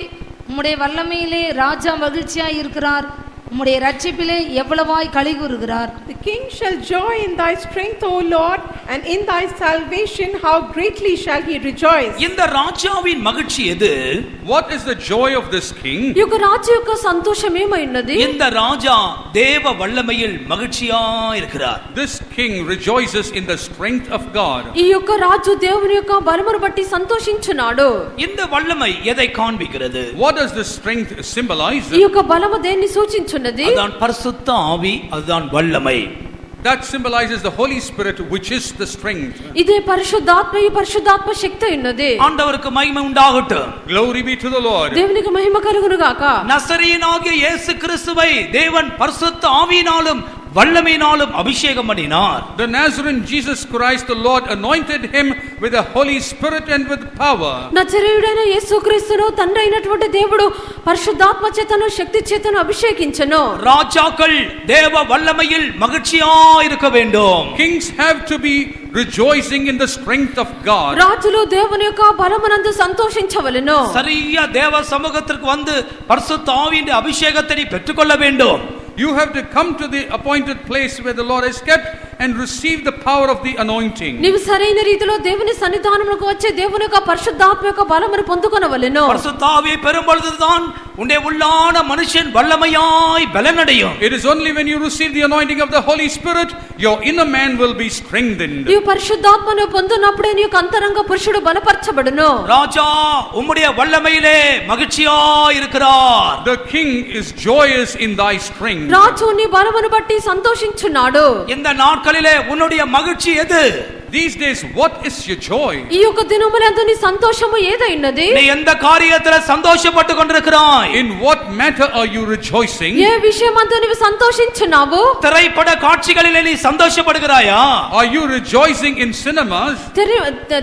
உம்முடைய வல்லமையிலே ராஜா மகிழ்ச்சியாய் இருக்கிறார், உம்முடைய ரட்சிப்பிலே எவ்வளவாய் களிகூறுகிறார். The king shall joy in thy strength, O Lord, and in thy salvation how greatly shall he rejoice. இந்த ராஜாவின் மகிழ்ச்சி எது? What is the joy of this king? ఈ యొక్క రాజు యొక్క సంతోషం ఏమైనది? இந்த ராஜா தேவ வல்லமையில் மகிழ்ச்சியா இருக்கிறார். This king rejoices in the strength of God. ఈ యొక్క రాజు దేవుని యొక్క బలమును బట్టి సంతోషించున్నాడు. இந்த வல்லமை எதை காண்பிக்கிறது? What does this strength symbolize? ఈ యొక్క బలము దేన్ని సూచించున్నది? அதுதான் பரிசுத்த ஆவி, அதுதான் வல்லமை. That symbolizes the Holy Spirit, which is the strength. ఇదే పరిశుద్ధాత్మ, ఈ పరిశుద్ధాత్మ శక్తి ఉన్నది. ஆண்டவருக்கு மகிமை உண்டாகட்டும். Glory be to the Lord. దేవునికి మహిమ కలుగును గాక. நசரீயனாகிய இயேசு கிறிஸ்துவை தேவன் பரிசுத்த ஆவியினாலும் வல்லமையினாலும் அபிஷேகம் பண்ணினார். The Nazarene Jesus Christ the Lord anointed him with the Holy Spirit and with power. నజరేయుడైన యేసుక్రీస్తును తండ్రి అయినటువంటి దేవుడు పరిశుద్ధాత్మ చేతను శక్తి చేతను అభిషేకించెను. ராஜாக்கள் தேவ வல்லமையில் மகிழ்ச்சியாய் இருக்க வேண்டும். Kings have to be rejoicing in the strength of God. రాజులు దేవుని యొక్క బలమునందు సంతోషించవలెను. சரியா தேவ சமூகத்திற்கு வந்து பரிசுத்த ஆவியின் அபிஷேகத்தை நீ பெற்றுக்கொள்ள வேண்டும். You have to come to the appointed place where the Lord has kept and receive the power of the anointing. నీవు సరైన రీతిలో దేవుని సన్నిధానమునకు వచ్చి దేవుని యొక్క పరిశుద్ధాత్మ యొక్క బలమును పొందుకొనవలెను. பரிசுத்த ஆவியை பெறும் பொழுதுதான் உன்னுடைய உள்ளான மனுஷன் வல்லமையாய் பலனடையும். It is only when you receive the anointing of the Holy Spirit your inner man will be strengthened. నీవు పరిశుద్ధాత్మను పొందినప్పుడే నీ యొక్క అంతరంగ పురుషుడు బలపరచబడును. ராஜா உம்முடைய வல்லமையிலே மகிழ்ச்சியாய் இருக்கிறார். The king is joyous in thy strength. రాజు నీ బలమును బట్టి సంతోషించున్నాడు. இந்த நாட்களிலே உன்னுடைய மகிழ்ச்சி எது? These days what is your joy? ఈ యొక్క దినములందు నీ సంతోషము ఏదైనది? நீ எந்த காரியத்திலே சந்தோஷப்பட்டு கொண்டிருக்கிறாய்? In what matter are you rejoicing? ఏ విషయమందు నీవు సంతోషించున్నావు? திரைப்பட காட்சிகளிலே நீ சந்தோஷப்படுகிறாயா? Are you rejoicing in cinemas?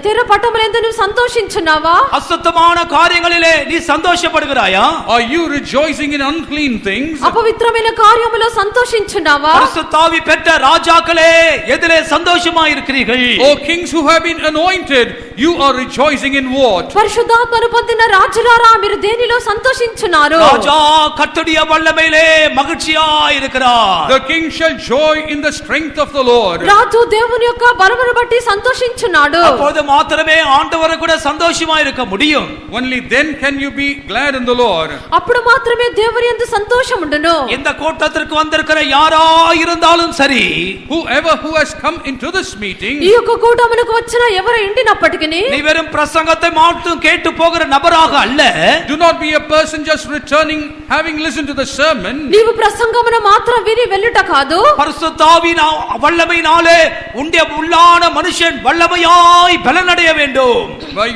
తెర పటములందు నీవు సంతోషించున్నావా? அசுத்தமான காரியங்களிலே நீ சந்தோஷப்படுகிறாயா? Are you rejoicing in unclean things? అపవిత్రమైన కార్యములో సంతోషించున్నావా? பரிசுத்த ஆவி பெற்ற ராஜாக்களே எதிலே சந்தோஷமாய் இருக்கிறீர்கள்? O kings who have been anointed, you are rejoicing in what? పరిశుద్ధాత్మను పొందిన రాజులారా మీరు దేనిలో సంతోషించున్నారు? ராஜா கர்த்தருடைய வல்லமையிலே மகிழ்ச்சியாய் இருக்கிறார். The king shall joy in the strength of the Lord. రాజు దేవుని యొక్క బలమును బట్టి సంతోషించున్నాడు. அப்போது மாத்திரமே ஆண்டவரை கூட சந்தோஷமாய் இருக்க முடியும். Only then can you be glad in the Lord. అప్పుడు మాత్రమే దేవుని యందు సంతోషం ఉండును. இந்த கூட்டத்திற்கு வந்திருக்கிற யாரா இருந்தாலும் சரி, Whoever who has come into this meeting, ఈ యొక్క కూటమునకు వచ్చిన ఎవరు ఎండినప్పటికీ நீ வெறும் பிரசங்கத்தை மட்டும் கேட்டு போகிற நபராக அல்ல. do not be a person just returning having listened to the sermon. నీవు ప్రసంగమును మాత్రం విని వెళ్ళుట కాదు. பரிசுத்த ஆவியின் வல்லமையினாலே உன்னுடைய உள்ளான மனுஷன் வல்லமையாய் பலனடைய வேண்டும்.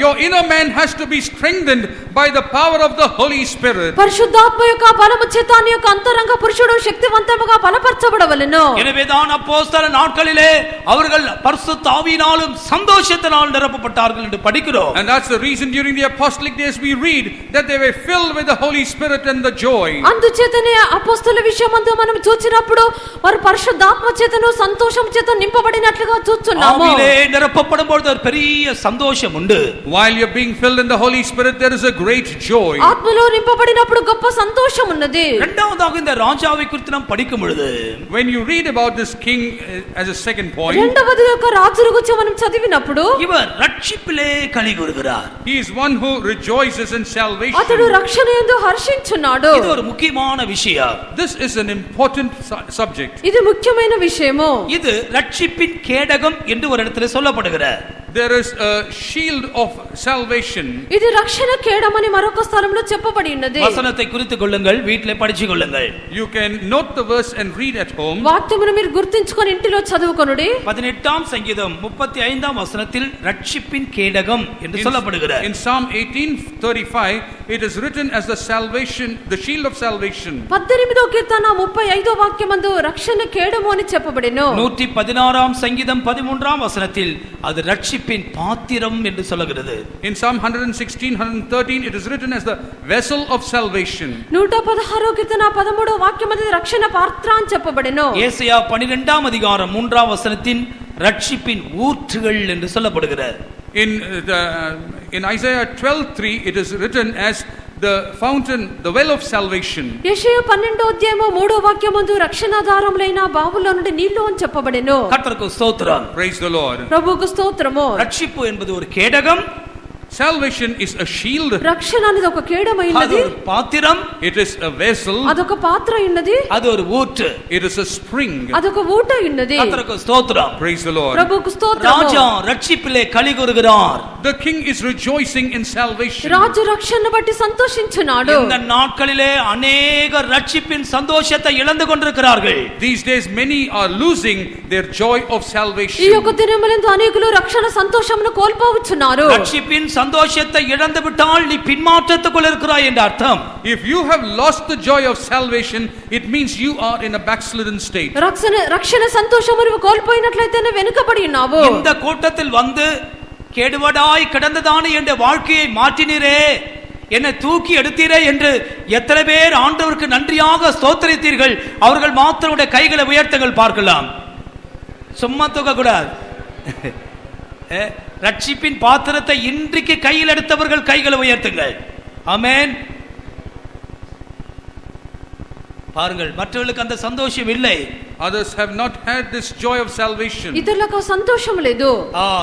Your inner man has to be strengthened by the power of the Holy Spirit. పరిశుద్ధాత్మ యొక్క బలము చేత నీ యొక్క అంతరంగ పురుషుడు శక్తివంతముగా బలపరచబడవలెను. எனவேதான் அப்போஸ்தல நாட்களிலே அவர்கள் பரிசுத்த ஆவியினாலும் சந்தோஷத்தினால் நிரப்பப்பட்டார்கள் என்று படிக்கிறோம். And that's the reason during the apostolic days we read that they were filled with the Holy Spirit and the joy. అందుచేతనే అపోస్తలుల విషయమందు మనం చూచినప్పుడు వారు పరిశుద్ధాత్మ చేతను సంతోషం చేత నింపబడినట్లుగా చూస్తున్నాము. ஆவியிலே நிரப்பப்படும் பொழுது ஒரு பெரிய சந்தோஷம் உண்டு. While you're being filled in the Holy Spirit, there is a great joy. ఆత్మలో నింపబడినప్పుడు గొప్ప సంతోషం ఉన్నది. இரண்டாவதாக இந்த ராஜாவை குறித்து நாம் படிக்கும் பொழுது, When you read about this king as a second point, రెండవది యొక్క రాజుల గురించి మనం చదివినప్పుడు இவர் ரட்சிப்பிலே களி கூறுகிறார். he is one who rejoices in salvation. అతడు రక్షణ యందు హర్షించున్నాడు. இது ஒரு முக்கியமான விஷயம். This is an important subject. ఇది ముఖ్యమైన విషయము. இது ரட்சிப்பின் கேடகம் என்று ஒரு இடத்துல சொல்லப்படுகிறது. There is a shield of salvation. ఇది రక్షణ కేడమని మరొక స్థలంలో చెప్పబడి ఉన్నది. வசனத்தை குறித்துக் கொள்ளுங்கள், வீட்டிலே படிச்சு கொள்ளுங்கள். You can note the verse and read at home. వాక్యమును మీరు గుర్తించుకొని ఇంటిలో చదువుకొనుడి. 18ஆம் சங்கீதம் 35ஆம் வசனத்தில் ரட்சிப்பின் கேடகம் என்று சொல்லப்படுகிறது. In Psalm 18:35 it is written as the salvation, the shield of salvation. 18వ కీర్తన 35వ వాక్యమందు రక్షణ కేడము అని చెప్పబడెను. 116ஆம் சங்கீதம் 13ஆம் வசனத்தில் அது ரட்சிப்பின் பாத்திரம் என்று சொல்லுகிறது. In Psalm 116, 113 it is written as the vessel of salvation. 116వ కీర్తన 13వ వాక్యమందు రక్షణ పాత్ర అని చెప్పబడెను. ஏசாயா 12ஆம் அதிகாரம் 3ஆம் வசனத்தின் ரட்சிப்பின் ஊற்றுகள் என்று சொல்லப்படுகிறது. In Isaiah 12:3 it is written as the fountain, the well of salvation. యెషయా 12వ అధ్యాయము 3వ వాక్యమందు రక్షణాధారములైన బావుల్లో నుండి నీళ్లు అని చెప్పబడెను. கர்த்தருக்கு ஸ்தோத்திரம். Praise the Lord. ప్రభువుకు స్తోత్రము. ரட்சிப்பு என்பது ஒரு கேடகம், Salvation is a shield. రక్షణ అనేది ఒక కేడమైనది. அது ஒரு பாத்திரம், It is a vessel. అదొక పాత్ర ఉన్నది. அது ஒரு ஊற்று. It is a spring. అదొక ఊట ఉన్నది. கர்த்தருக்கு ஸ்தோத்திரம். Praise the Lord. ప్రభువుకు స్తోత్రము. ராஜா ரட்சிப்பிலே களி கூறுகிறார். The king is rejoicing in salvation. రాజు రక్షణను బట్టి సంతోషించున్నాడు. இந்த நாட்களிலே अनेக ரட்சிப்பின் சந்தோஷத்தை இழந்து கொண்டிருக்கிறார்கள். These days many are losing their joy of ఈ salvation. యొక్క దినములందు అనేకులు రక్షణ సంతోషమును కోల్పోవచ్చున్నారు. ரட்சிப்பின் சந்தோஷத்தை இழந்து விட்டால் நீ பின்மாற்றத்துக்குள் இருக்கிறாய் என்ற அர்த்தம். If you have lost the joy of salvation, it means you are in a backslidden state. రక్షణ సంతోషము నువ్వు కోల్పోయినట్లయితే నువ్వు వెనుకబడి ఉన్నావు. இந்த கூட்டத்தில் வந்து கெடுவடாய் கிடந்ததான என்ற வாழ்க்கையை மாற்றினீரே, என்னை தூக்கி எடுத்தீரே என்று எத்தனை பேர் ஆண்டவருக்கு நன்றியாக ஸ்தோத்திரித்தீர்கள்? அவர்கள் மாத்திரமுடைய கைகளை உயர்த்துங்கள் பார்க்கலாம். சும்மா தூக்க கூடாது. ரட்சிப்பின் பாத்திரத்தை இன்றைக்கு கையில் எடுத்தவர்கள் கைகளை உயர்த்துங்கள். ஆமென். பாருங்கள், மற்றவர்களுக்கு அந்த சந்தோஷம் இல்லை. Others have not had this joy of salvation. ఇతరులకు సంతోషం లేదు.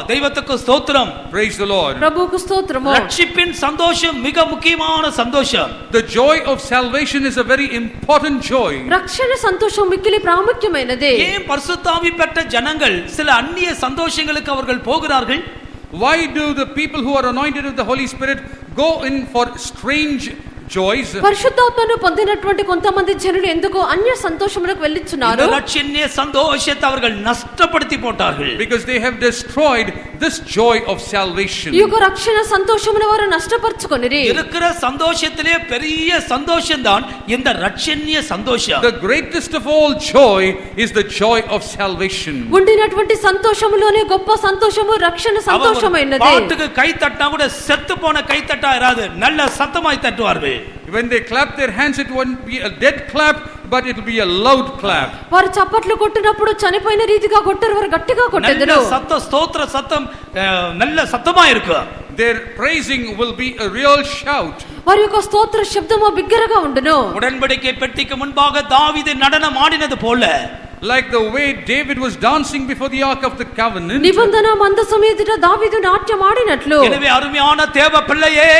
దైవத்துக்கு ஸ்தோத்திரம். Praise the Lord. ప్రభువుకు స్తోత్రము. ரட்சிப்பின் சந்தோஷம் மிக முக்கியமான சந்தோஷம். The joy of salvation is a very important joy. రక్షణ సంతోషం మిక్కిలి ప్రాముఖ్యమైనది. ஏன் பரிசுத்தாவி பெற்ற ஜனங்கள் சில அந்நிய சந்தோஷங்களுக்கு அவர்கள் போகிறார்கள்? Why do the people who are anointed with the Holy Spirit go in for strange joys? పరిశుద్ధాత్మను పొందినటువంటి కొంతమంది జనులు ఎందుకు అన్య సంతోషములకు వెళ్ళిచున్నారు? ரட்சணிய சந்தோஷத்தை அவர்கள் நஷ்டப்படுத்தி போட்டார்கள். Because they have destroyed this joy of salvation. ఈ యొక్క రక్షణ సంతోషమును వారు నష్టపరుచుకొనిరి. இருக்கிற சந்தோஷத்திலே பெரிய சந்தோஷம் தான் இந்த ரட்சணிய சந்தோஷம். The greatest of all joy is the joy of salvation. ఉండినటువంటి సంతోషములోనే గొప్ప సంతోషము రక్షణ సంతోషమైనది. பாட்டுக்கு கை தட்டினா கூட செத்து போன கை தட்டா இராது, நல்ல சத்தமாய் தட்டுவார்கள். When they clap their hands, it won't be a dead clap, but it will be a loud clap. వారు చప్పట్లు కొట్టినప్పుడు చనిపోయిన రీతిగా కొట్టరు, వారు గట్టిగా కొట్టెదరు. நல்ல சத்த ஸ்தோத்திர சத்தம் நல்ல சத்தமா இருக்கும். Their praising will be a real shout. వారి యొక్క స్తోత్ర శబ్దము బిగ్గరగా ఉండును. உடன்படிக்கை பெட்டிக்கு முன்பாக தாவீது நடனம் ஆடினது போல, Like the way David was dancing before the ark of the covenant. నిబంధన మందసం ఎదుట దావీదు నాట్యం ఆడినట్లు. எனவே அருமையான தேவ பிள்ளையே,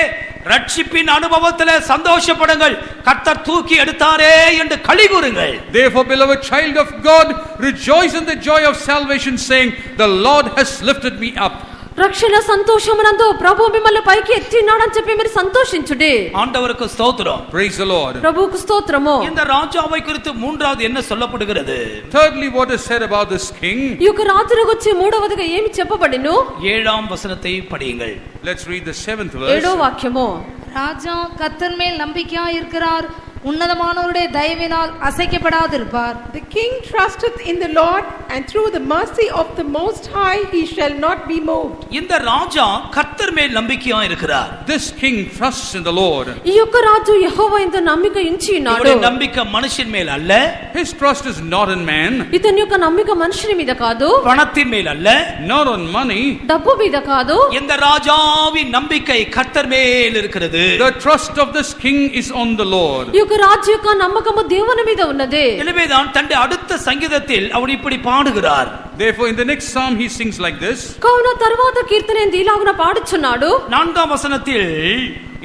ரட்சிப்பின் அனுபவத்திலே சந்தோஷப்படுங்கள். கர்த்தர் தூக்கி எடுத்தாரே என்று களி கூறுங்கள். Therefore, beloved child of God, rejoice in the joy of salvation, saying, the Lord has lifted me up. రక్షణ సంతోషమునందు ప్రభు మిమ్మల్ని పైకి ఎత్తినాడని చెప్పి మీరు సంతోషించుడి. ஆண்டவருக்கு ஸ்தோத்திரம். Praise the Lord. ప్రభువుకు స్తోత్రము. இந்த ராஜாவை குறித்து மூன்றாவது என்ன சொல்லப்படுகிறது? Thirdly, what is said about this king? ఈ యొక్క రాజును గురించి మూడవదిగా ఏమి చెప్పబడిను? 7ஆம் வசனத்தை படியுங்கள். Let's read the 7th 7వ verse. వాక్యము. ராஜா கர்த்தர் மேல் நம்பிக்கையாய் இருக்கிறார், உன்னதமானவருடைய தயவினால் அசைக்கப்படாதிருப்பார். The king trusteth in the Lord, and through the mercy of the Most High he shall not be moved. இந்த ராஜா கர்த்தர் மேல் நம்பிக்கையா இருக்கிறார். This king trusts in the Lord. ఈ యొక్క రాజు యెహోవా యందు నమ్మిక ఉంచి ఉన్నాడు. இவருடைய நம்பிக்கை மனுஷன் மேல் அல்ல. His trust is not in man. ఇతని యొక్క నమ్మిక మనుషుని మీద కాదు, பணத்தின் மேல் அல்ல, Not on money. డబ్బు మీద కాదు. இந்த ராஜாவின் நம்பிக்கை கர்த்தர் மேல் இருக்கிறது. The trust of this king is on the Lord. ఈ యొక్క రాజు యొక్క నమ్మకము దేవుని మీద ఉన్నది. எனவேதான் தன்னுடைய அடுத்த சங்கீதத்தில் அவர் இப்படி பாடுகிறார். Therefore, in the next psalm he sings like this. కావున తరువాత కీర్తన ఇలాగున పాడుచున్నాడు. 4ஆம் வசனத்தில்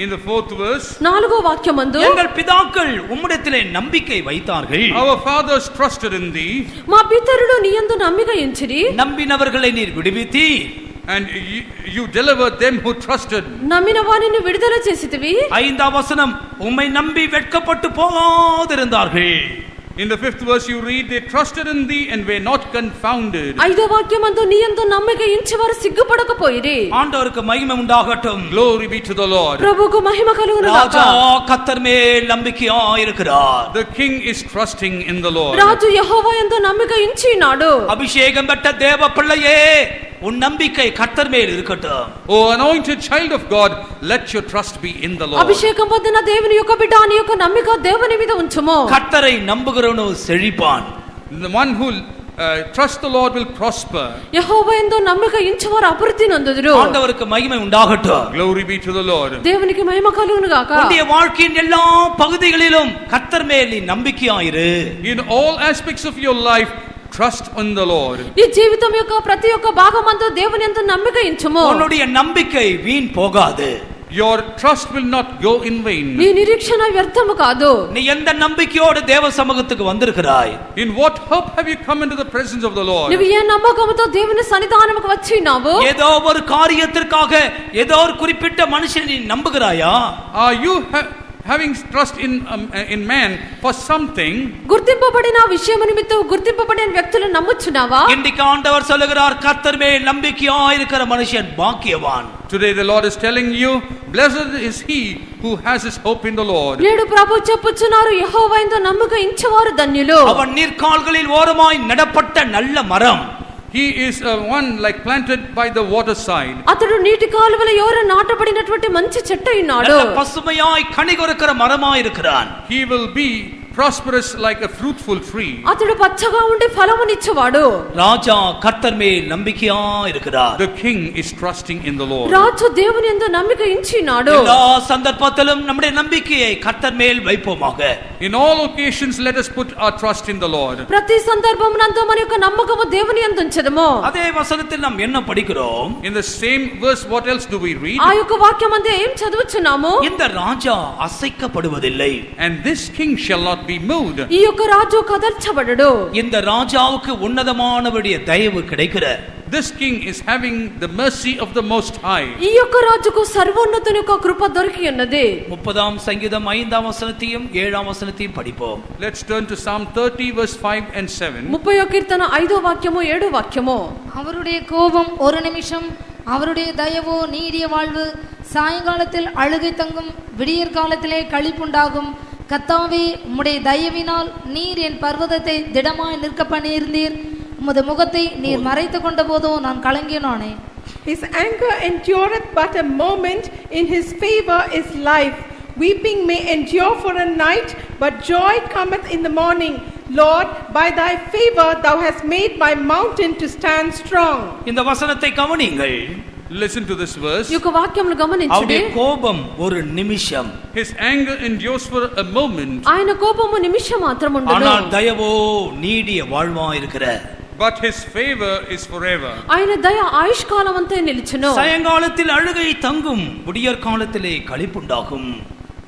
In the 4th verse, 4వ వాక్యమందు, எங்கள் பிதாக்கள் உம்மிடத்திலே நம்பிக்கை வைத்தார்கள், our fathers trusted in thee, మా పితరులు నీ యందు నమ్మిక ఉంచిరి, நம்பினவர்களை நீர் விடுவித்தீர், and you delivered them who trusted. నమ్మిన వారిని విడుదల చేసితివి. 5ஆம் வசனம், உம்மை நம்பி வெட்கப்பட்டு போகாதிருந்தார்கள். In the 5th verse you read, they trusted in thee and were not confounded. 5వ వాక్యమందు నీ యందు నమ్మిక ఉంచి వారు సిగ్గుపడకపోయిరి. ஆண்டவருக்கு மகிமை உண்டாகட்டும். Glory be to the Lord. ప్రభువుకు మహిమ కలుగును గాక. ராஜா கர்த்தர் மேல் நம்பிக்கையா இருக்கிறார். The king is trusting in the Lord. రాజు యెహోవా యందు నమ్మిక ఉంచి ఉన్నాడు. அபிஷேகம் பெற்ற தேவ பிள்ளையே, உன் நம்பிக்கை கர்த்தர் மேல் இருக்கட்டும். O anointed child of God, let your trust be in the Lord. అభిషేకం పొందిన దేవుని యొక్క బిడ్డ నీ యొక్క నమ్మిక దేవుని మీద ఉంచుము. கர்த்தரை நம்புகிறவனோ செழிப்பான். The one who trusts the Lord will prosper. యెహోవా యందు నమ్మిక ఉంచువారు అభివృద్ధి నొందుదురు. ஆண்டவருக்கு மகிமை உண்டாகட்டும். Glory be to the Lord. దేవునికి మహిమ కలుగును గాక. உன்னுடைய வாழ்க்கையின் எல்லா பகுதிகளிலும் கர்த்தர் மேல் நீ நம்பிக்கையாயிரு. In all aspects of your life, trust in the Lord. నీ జీవితం యొక్క ప్రతి ఒక్క భాగమందు దేవుని యందు నమ్మిక ఉంచుము. உன்னுடைய நம்பிக்கை வீண் போகாது. Your trust will not go in vain. నీ నిరీక్షణ వ్యర్థము కాదు. நீ எந்த நம்பிக்கையோடு தேவ சமூகத்துக்கு வந்திருக்கிறாய்? In what hope have you come into the presence of the Lord? నువ్వు ఏ నమ్మకముతో దేవుని సన్నిధానముకు వచ్చినావు? ஏதோ ஒரு காரியத்திற்காக ஏதோ ஒரு குறிப்பிட்ட மனுஷனை நீ நம்புகிறாயா? Are you having trust in man for something, గుర్తింపబడిన విషయము నిమిత్తం గుర్తింపబడిన వ్యక్తులను నమ్ముచున్నావా? இன்றைக்கு ஆண்டவர் சொல்லுகிறார், கர்த்தர் மேல் நம்பிக்கையாயிருக்கிற மனுஷன் பாக்கியவான். today the Lord is telling you, blessed is he who has his hope in the Lord. నేడు ప్రభు చెప్పుచున్నారు, యెహోవా యందు నమ్మకం ఉంచువారు ధన్యులు. அவன் நீர்க்கால்களில் ஓரமாய் நடப்பட்ட நல்ல மரம். He is one like planted by the waterside. అతడు నీటి కాలువల యోర నాటబడినటువంటి మంచి చెట్టు ఉన్నాడు. நல்ல பசுமையாய் கனி கொடுக்கிற மரமாய் இருக்கிறான். He will be prosperous like a fruitful tree. అతడు పచ్చగా ఉండి ఫలమునిచ్చువాడు. ராஜா கர்த்தர் மேல் நம்பிக்கையாய் இருக்கிறார். The king is trusting in the Lord. రాజు దేవుని యందు నమ్మిక ఉంచినాడు. எல்லா சந்தர்ப்பத்திலும் நம்முடைய நம்பிக்கையை கர்த்தர் மேல் வைப்போமாக. In all occasions let us put our trust in the Lord. ప్రతి సందర్భమునందు మన యొక్క నమ్మకము దేవుని యందు ఉంచెదము. அதே வசனத்தில் நாம் என்ன படிக்கிறோம்? In the same verse what else do we read? ఆ యొక్క వాక్యమందు ఏం చదువుచున్నాము? இந்த ராஜா அசைக்கப்படுவதில்லை. And this king shall not be moved. ఈ యొక్క రాజు కదల్చబడడు. இந்த ராஜாவுக்கு உன்னதமானவருடைய தயவு கிடைக்கிற. This king is having the mercy of the Most High. ఈ యొక్క రాజుకు సర్వోన్నతుని యొక్క కృప దొరికి ఉన్నది. 30 சங்கீதம் 5ஆம் வசனத்தையும் 7ஆம் வசனத்தையும் படிப்போம். Let's turn to Psalm 30 verse 5 and 7. 30వ కీర్తన 5వ వాక్యము 7వ వాక్యము. அவருடைய கோபம் ஒரு நிமிஷம், அவருடைய தயவோ நீடிய வாழ்வு. சாயங்காலத்தில் அழுகை தங்கும், விடியற் காலத்திலே களிப்புண்டாகும். கர்த்தாவே, உம்முடைய தயவினால் நீர் என் பர்வதத்தை திடமாய் நிற்க பண்ணியிருந்தீர். உமது முகத்தை நீர் மறைத்து கொண்ட போதோ நான் கலங்கினானே. His anger endureth but a moment, in his favor is life. Weeping may endure for a night, but joy cometh in the morning. Lord, by thy favor thou hast made my mountain to stand strong. இந்த வசனத்தை கவனியுங்கள். Listen to this verse. ఈ యొక్క వాక్యమును గమనించండి. அவருடைய கோபம் ஒரு நிமிஷம். His anger endures for a moment. ఆయన కోపము నిమిషం మాత్రం ఉండదు. ஆனால் தயவோ நீடிய வாழ்வாய் இருக்கிற. But his favor is forever. ఆయన దయ ఆయుష్కాలం అంతా నిలుచును. சாயங்காலத்தில் அழுகை தங்கும், விடியற் காலத்திலே களிப்புண்டாகும்.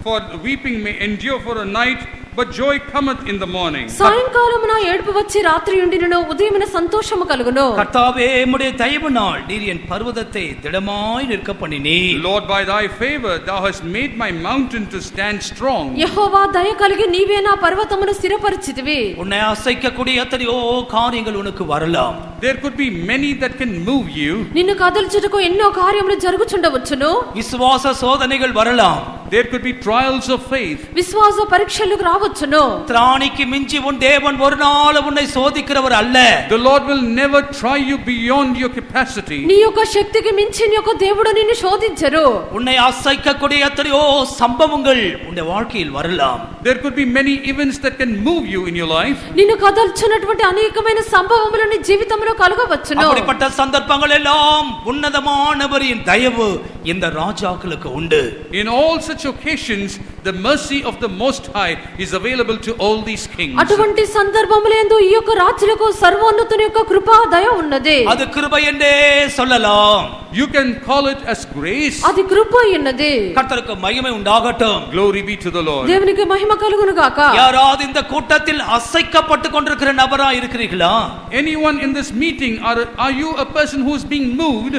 For weeping may endure for a night, but joy cometh in the morning. సాయంకాలమున ఏడుపు వచ్చి రాత్రి ఉండినను ఉదయమున సంతోషము కలుగును. கர்த்தாவே, உம்முடைய தயவினால் நீர் என் பர்வதத்தை திடமாய் நிற்க பண்ணினீர். Lord, by thy favor thou hast made my mountain to stand strong. యెహోవా దయ కలిగి నీవే నా పర్వతమును స్థిరపరిచితివి. உன்னை அசைக்கக்கூடிய எத்தனையோ காரியங்கள் உனக்கு வரலாம். There could be many that can move you. నిన్ను కదల్చుటకు ఎన్నో కార్యములు జరుగుచుండవచ్చును. விசுவாச சோதனைகள் வரலாம். There could be trials of faith. విశ్వాస పరీక్షలు రావచ్చును. திராணிக்கு மிஞ்சி உன் தேவன் ஒரு நாள் உன்னை சோதிக்கிறவர் அல்ல. The Lord will never try you beyond your capacity. నీ యొక్క శక్తికి మించి నీ యొక్క దేవుడు నిన్ను శోధించరు. உன்னை அசைக்கக்கூடிய எத்தனையோ சம்பவங்கள் உன்னுடைய வாழ்க்கையில் வரலாம். There could be many events that can move you in your life. నిన్ను కదల్చున్నటువంటి అనేకమైన సంభవములు నీ జీవితంలో కలగవచ్చును. அப்படிப்பட்ட சந்தர்ப்பங்கள் எல்லாம் உன்னதமானவரின் தயவு இந்த ராஜாக்களுக்கு உண்டு. In all such occasions the mercy of the Most High is available to all these kings. అటువంటి సందర్భములందు ఈ యొక్క రాజులకు సర్వోన్నతుని యొక్క కృపా దయ ఉన్నది. அது கிருபை என்றே சொல்லலாம். You can call it as grace. అది కృప ఉన్నది. கர்த்தருக்கு மகிமை உண்டாகட்டும். Glory be to the Lord. దేవునికి మహిమ కలుగును గాక. யாராவது இந்த கூட்டத்தில் அசைக்கப்பட்டு கொண்டிருக்கிற நபரா இருக்கிறீர்களா? Anyone in this meeting, are you a person who is being moved?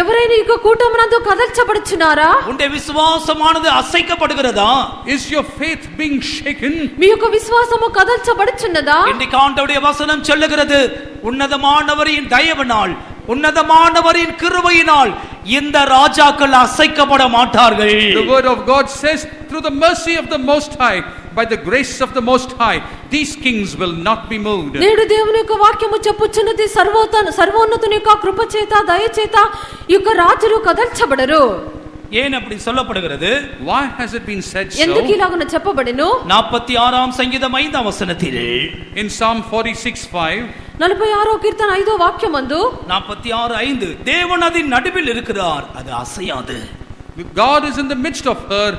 ఎవరైనా ఈ కూటమునందు కదల్చబడుచున్నారా? உன்னுடைய விசுவாசமானது அசைக்கப்படுகிறதா? Is your faith being shaken? మీ యొక్క విశ్వాసము కదల్చబడుచున్నదా? இன்றைக்கு ஆண்டவருடைய வசனம் சொல்லுகிறது, உன்னதமானவரின் தயவினால், உன்னதமானவரின் கிருபையினால் இந்த ராஜாக்கள் அசைக்கப்பட மாட்டார்கள். The word of God says, through the mercy of the Most High, by the grace of the Most High, these kings will not be moved. నేడు దేవుని యొక్క వాక్యము చెప్పుచున్నది, సర్వోన్నతుని యొక్క కృప చేత దయ చేత ఈ యొక్క రాజులు కదల్చబడరు. ஏன் அப்படி சொல்லப்படுகிறது? Why has it been said so? ఎందుకు ఇలాగన చెప్పబడెను? 46ஆம் சங்கீதம் 5ஆம் வசனத்தில், In Psalm 46:5, 46వ కీర్తన 5వ వాక్యమందు 46:5, தேவன் அதின் நடுவில் இருக்கிறார், அது அசையாது. God is in the midst of her,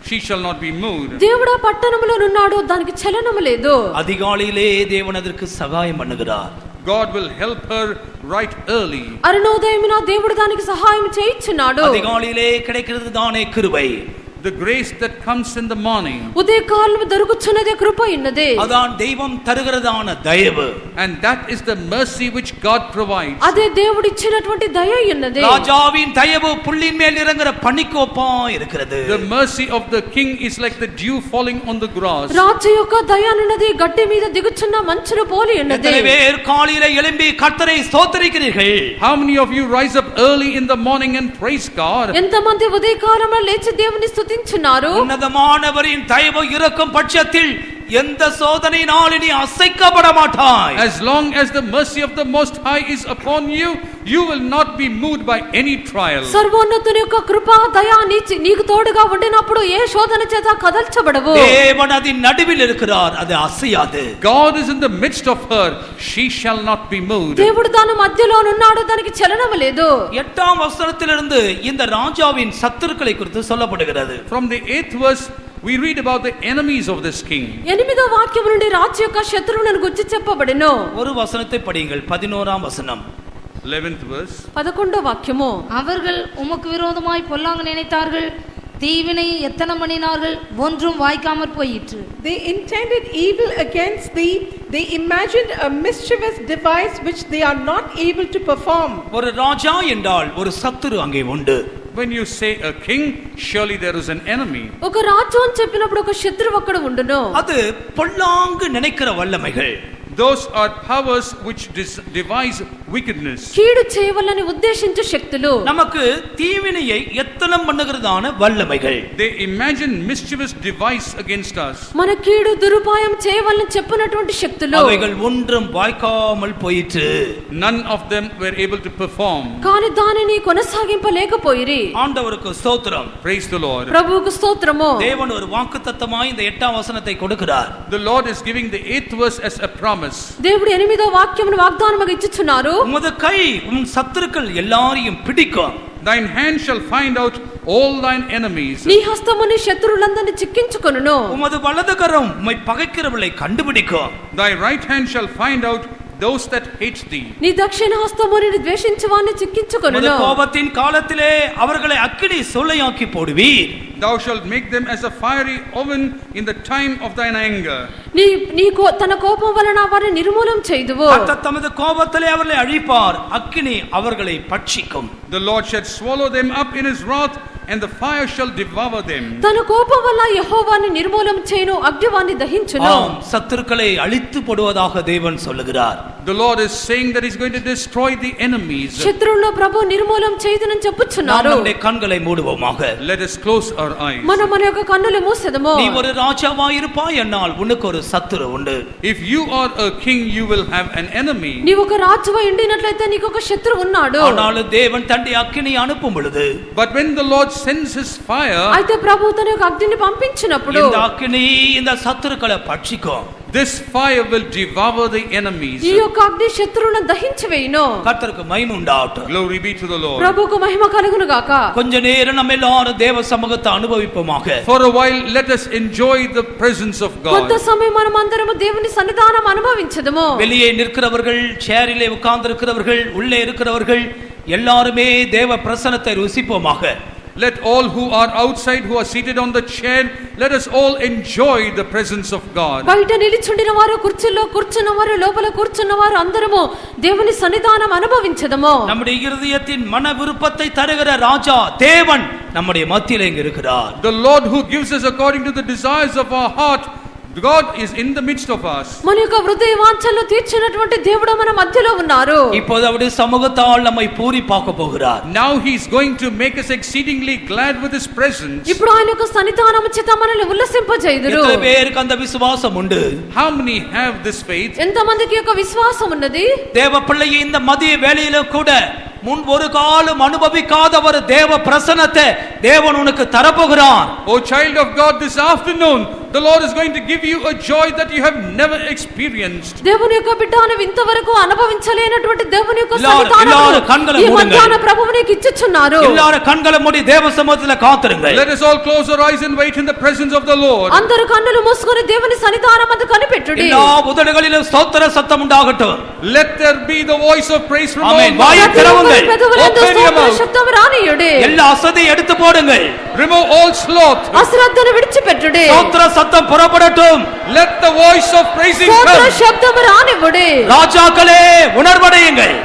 she shall not be moved. దేవుడు పట్టణములో ఉన్నాడు, దానికి చలనము లేదు. அதிகாலையிலே தேவன் அதற்கு சகாயம் பண்ணுகிறார். God will help her right early. అరుణోదయమున దేవుడు దానికి సహాయం చేయుచున్నాడు. அதிகாலையிலே கிடைக்கிறது தானே கிருபை. the grace that comes in the morning. ఉదయకాలము దొరుకుచున్నదే కృప ఉన్నదే. அதான் தெய்வம் தருகிறதான தயவு. And that is the mercy which God provides. అదే దేవుడు ఇచ్చినటువంటి దయ ఉన్నదే. ராஜாவின் தயவு புல்லின் மேல் இறங்குற பனிக்கோப்பா இருக்கிறது. The mercy of the king is like the dew falling on the grass. రాజు యొక్క దయ అన్నది గడ్డి మీద దిగుచున్న మంచును పోలి ఉన్నదే. எத்தனை பேர் காலையில எழும்பி கர்த்தரை ஸ்தோத்திரிக்கிறீர்கள்? How many of you rise up early in the morning and praise God? ఎంతమంది ఉదయకాలంలో లేచి దేవుని స్తుతించున్నారు? உன்னதமானவரின் தயவு இருக்கும் பட்சத்தில் எந்த சோதனையினால் நீ அசைக்கப்பட மாட்டாய். As long as the mercy of the Most High is upon you, you will not be moved by any trial. సర్వోన్నతుని యొక్క కృప దయ నీకు తోడుగా ఉండినప్పుడు ఏ శోధన చేత కదల్చబడవు. தேவன் அதின் நடுவில் இருக்கிறார், அது அசையாது. God is in the midst of her, she shall not be moved. దేవుడు దాని మధ్యలో ఉన్నాడు, దానికి చలనం లేదు. 8ஆம் வசனத்திலிருந்து இந்த ராஜாவின் சத்துருக்களை குறித்து சொல்லப்படுகிறது. From the 8th verse we read about the enemies of this king. 8వ వాక్యం నుండి రాజు యొక్క శత్రువులను గురించి చెప్పబడెను. ஒரு வசனத்தை படியுங்கள். 11ஆம் வசனம். 11th verse. 11వ వాక్యము. அவர்கள் உமக்கு விரோதமாய் பொல்லாங்க நினைத்தார்கள், தீவினை எத்தனை பண்ணினார்கள், ஒன்றும் வாய்க்காமற் போயிற்று. They intended evil against thee. They imagined a mischievous device which they are not able to perform. ஒரு ராஜா என்றால் ஒரு சத்துரு அங்கே உண்டு. When you say a king, surely there is an enemy. ఒక రాజు అని చెప్పినప్పుడు ఒక శత్రువు అక్కడ ఉండును. அது பொல்லாங்கு நினைக்கிற வல்லமைகள். Those are powers which devise wickedness. కీడు చేయవలని ఉద్దేశించే శక్తులు. நமக்கு தீவினையை எத்தனம் பண்ணுகிறதான வல்லமைகள். They imagine mischievous device against us. మన కీడు దురుపాయం చేయవలని చెప్పినటువంటి శక్తులు. அவைகள் ஒன்றும் வாய்க்காமல் போயிற்று. None of them were able to perform. కానీ దానిని కొనసాగింపలేకపోయిరి. ஆண்டவருக்கு ஸ்தோத்திரம். Praise the Lord. ప్రభువుకు స్తోత్రము. தேவன் ஒரு வாக்குத்தத்தமாய் இந்த 8ஆம் வசனத்தை கொடுக்கிறார். The Lord is giving the 8th verse as a promise. దేవుడు 8వ వాక్యమును వాగ్దానముగా ఇచ్చుచున్నారు. உமது கை உன் சத்துருக்கள் எல்லாரையும் பிடிக்கும். Thine hand shall find out all thine enemies. నీ హస్తము నీ శత్రువులందరిని చిక్కించుకొనును. உமது வலது கரம் உம்மை பகைக்கிறவளை கண்டுபிடிக்கும். Thy right hand shall find out those that hate thee. నీ దక్షిణ హస్తము నిన్ను ద్వేషించు వారిని చిక్కించుకొనును. உமது கோபத்தின் காலத்திலே அவர்களை அக்கினி சூளையாக்கி போடுவீர். Thou shalt make them as a fiery oven in the time of thine anger. తన కోపం వలన వారిని నిర్మూలం చేయుదువు. கர்த்தர் தமது கோபத்திலே அவர்களை அழிப்பார், அக்கினி அவர்களை பட்சிக்கும். The Lord shall swallow them up in his wrath, and the fire shall devour them. తన కోపం వల్ల యెహోవాని నిర్మూలం చేయును, అగ్ని వారిని దహించును. ஆம், சத்துருக்களை அழித்து போடுவதாக தேவன் சொல்லுகிறார். The Lord is saying that he's going to destroy the enemies. శత్రువులను ప్రభు నిర్మూలం చేయుదునని చెప్పుచున్నారు. நம்முடைய கண்களை மூடுவோமாக. Let us close our eyes. మన యొక్క కన్నులు మూసెదము. நீ ஒரு ராஜாவாய் இருப்பாய் என்னால் உனக்கு ஒரு சத்துரு உண்டு. If you are a king, you will have an enemy. నీవు ఒక రాజువై ఉండినట్లయితే నీకు ఒక శత్రువు ఉన్నాడు. ஆனாலும் தேவன் தன்னுடைய அக்கினியை அனுப்பும் பொழுது, But when the Lord sends his fire, అయితే ప్రభు తన యొక్క అగ్నిని పంపించినప్పుడు இந்த అగ్ని இந்த సத்துருக்களை பட்சிக்கும். this fire will devour the enemies. ఈ యొక్క అగ్ని శత్రువులను దహించివేయును. கர்த்தருக்கு மகிமை உண்டாகட்டும். Glory be to the Lord. ప్రభువుకు మహిమ కలుగును గాక. கொஞ்ச நேரம் நம்ம எல்லாரும் தேவ சமூகத்தை அனுபவிப்போமாக. For a while, let us enjoy the presence of కొంత God. సమయం మనం అందరము దేవుని సన్నిధానం అనుభవించదము. வெளியே நிற்கிறவர்கள், சேரிலே உட்கார்ந்து இருக்கிறவர்கள், உள்ளே இருக்கிறவர்கள் எல்லாருமே தேவ பிரசன்னத்தை ருசிப்போமாக. Let all who are outside, who are seated on the chair, let us all enjoy the presence of God. బయట నిలిచుండిన వారు, కుర్చీల్లో కూర్చున్న వారు, లోపల కూర్చున్న వారు అందరము దేవుని సన్నిధానం అనుభవించదము. நம்முடைய இருதயத்தின் மன விருப்பத்தை தருகிற ராஜா தேவன் நம்முடைய மத்தியிலே இங்க இருக்கிறார். The Lord who gives us according to the desires of our heart, God is in the midst of us. మన యొక్క హృదయ వాంఛలను తీర్చినటువంటి దేవుడు మన మధ్యలో ఉన్నారు. இப்போது அவருடைய சமூகத்தால் நம்மை பூரிப்பாக்க போகிறார். Now he is going to make us exceedingly glad with his presence. ఇప్పుడు ఆయన యొక్క సన్నిధానము చేత మనల్ని ఉల్లసింపజేయుదురు. எத்தனை பேருக்கு அந்த விசுவாசம் உண்டு? How many have this faith? ఎంతమందికి యొక్క విశ్వాసం ఉన్నది? தேவ பிள்ளையை இந்த மதிய வேளையில கூட முன் ஒரு காலம் அனுபவிக்காத ஒரு தேவ பிரசன்னத்தை தேவன் உனக்கு தரப்போகிறார். O child of God, this afternoon the Lord is going to give you a joy that you have never experienced. దేవుని యొక్క బిడ్డను ఇంతవరకు అనుభవించలేనటువంటి దేవుని యొక్క எல்லாரும் கண்களை సన్నిధానము ఈ మూడండి. మధ్యాహ్న ప్రభువు నీకు ఇచ్చుచున్నారు. எல்லாரும் கண்களை மூடி தேவ சமூகத்துல காத்திருங்கள். Let us all close our eyes and wait in the presence of the Lord. అందరూ కన్నులు మూసుకొని దేవుని సన్నిధానమందు కనిపెట్టుడి. எல்லா உதடுகளிலும் ஸ்தோத்திர சத்தம் உண்டாகட்டும். Let there be the voice of praise from all. ஆமென். வாயை திறவுங்கள். పెదవులందు Open your స్తోత్ర mouth. శబ్దం రానియుడి. எல்லா அசதியை எடுத்து போடுங்கள். Remove all sloth. అశ్రద్ధను విడిచిపెట్టుడి. ஸ்தோத்திர சத்தம் புறப்படட்டும். Let the voice of praising స్తోత్ర come. శబ్దము రానివ్వుడి. ராஜாக்களே உணர்வடையுங்கள்.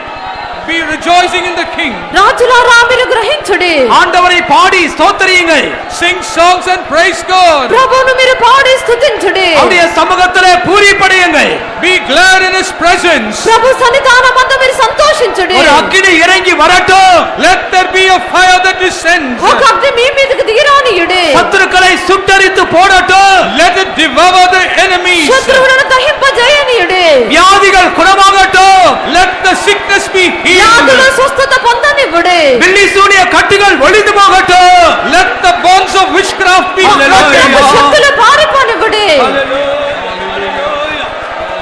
Be rejoicing in the King. రాజులారా మీరు గ్రహించుడి. ஆண்டவரை பாடி ஸ்தோத்திரியுங்கள். Sing songs and praise God. ప్రభువును మీరు పాడి స్తుతించుడి. அவருடைய சமூகத்திலே பூரிப்படையுங்கள். Be glad in His presence. ప్రభు సన్నిధానమందు మీరు సంతోషించుడి. ஒரு அக்கினி இறங்கி வரட்டும். Let there be a fire that descends. ఒక అగ్ని మీ మీదకి దిగిరానియుడి. சத்துருக்களை சுட்டரித்து போடட்டும். Let it devour the enemies. శత్రువులను దహింపజేయనియుడి. வியாதிகள் குணமாகட்டும். Let the sickness be వ్యాధుల healed. స్వస్థత పొందనివ్వుడి. பில்லி சூனிய கட்டுகள் ஒளிந்து போகட்டும். Let the bonds of witchcraft be అక్రమ broken. శక్తులు పారిపోనివ్వుడి.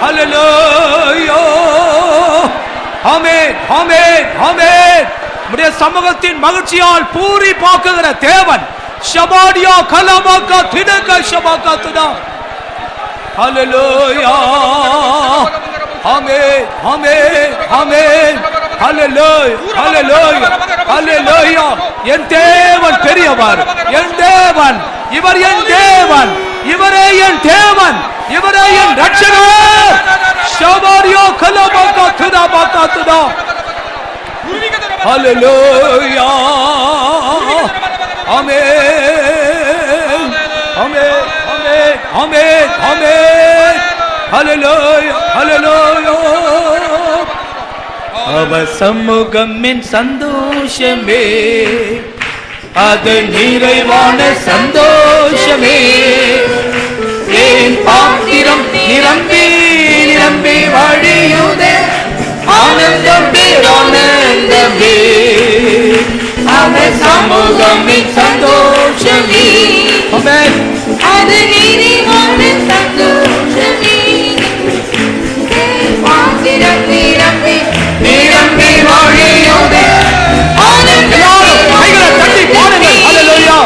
ஹல்லேலூயா. ஆமென் ஆமென் ஆமென். உம்முடைய சமூகத்தின் மகிழ்ச்சியால் பூரி பாக்குகிற தேவன் ஷபாடியா கலமாக்கா தினக ஷபாக்கா துனா. ஹல்லேலூயா. ஆமென் ஆமென் ஆமென். ஹல்லேலூயா ஹல்லேலூயா ஹல்லேலூயா. என் தேவன் பெரியவர். என் தேவன் இவர் என் தேவன். இவரே என் தேவன். இவரே என் ரட்சகர். ஷபாடியா கலமாக்கா தினபாக்கா துனா. ஹல்லேலூயா. ஆமென் ஆமென் ஆமென் ஆமென் ஆமென். ஹல்லேலூயா ஹல்லேலூயா. அவர் சமூகம் என் சந்தோஷமே, அது நிறைவான சந்தோஷமே. என் பாத்திரம் நிரம்பி நிரம்பி வழியுதே, ஆனந்தம் பேரானந்தமே. அவர் சமூகம் என் சந்தோஷமே, ஆமென். அது நிறைவான சந்தோஷமே. பாத்திரம் நிரம்பி நிரம்பி வழியுதே, எல்லாரும் கைகளை தட்டி பாடுங்கள். ஹல்லேலூயா.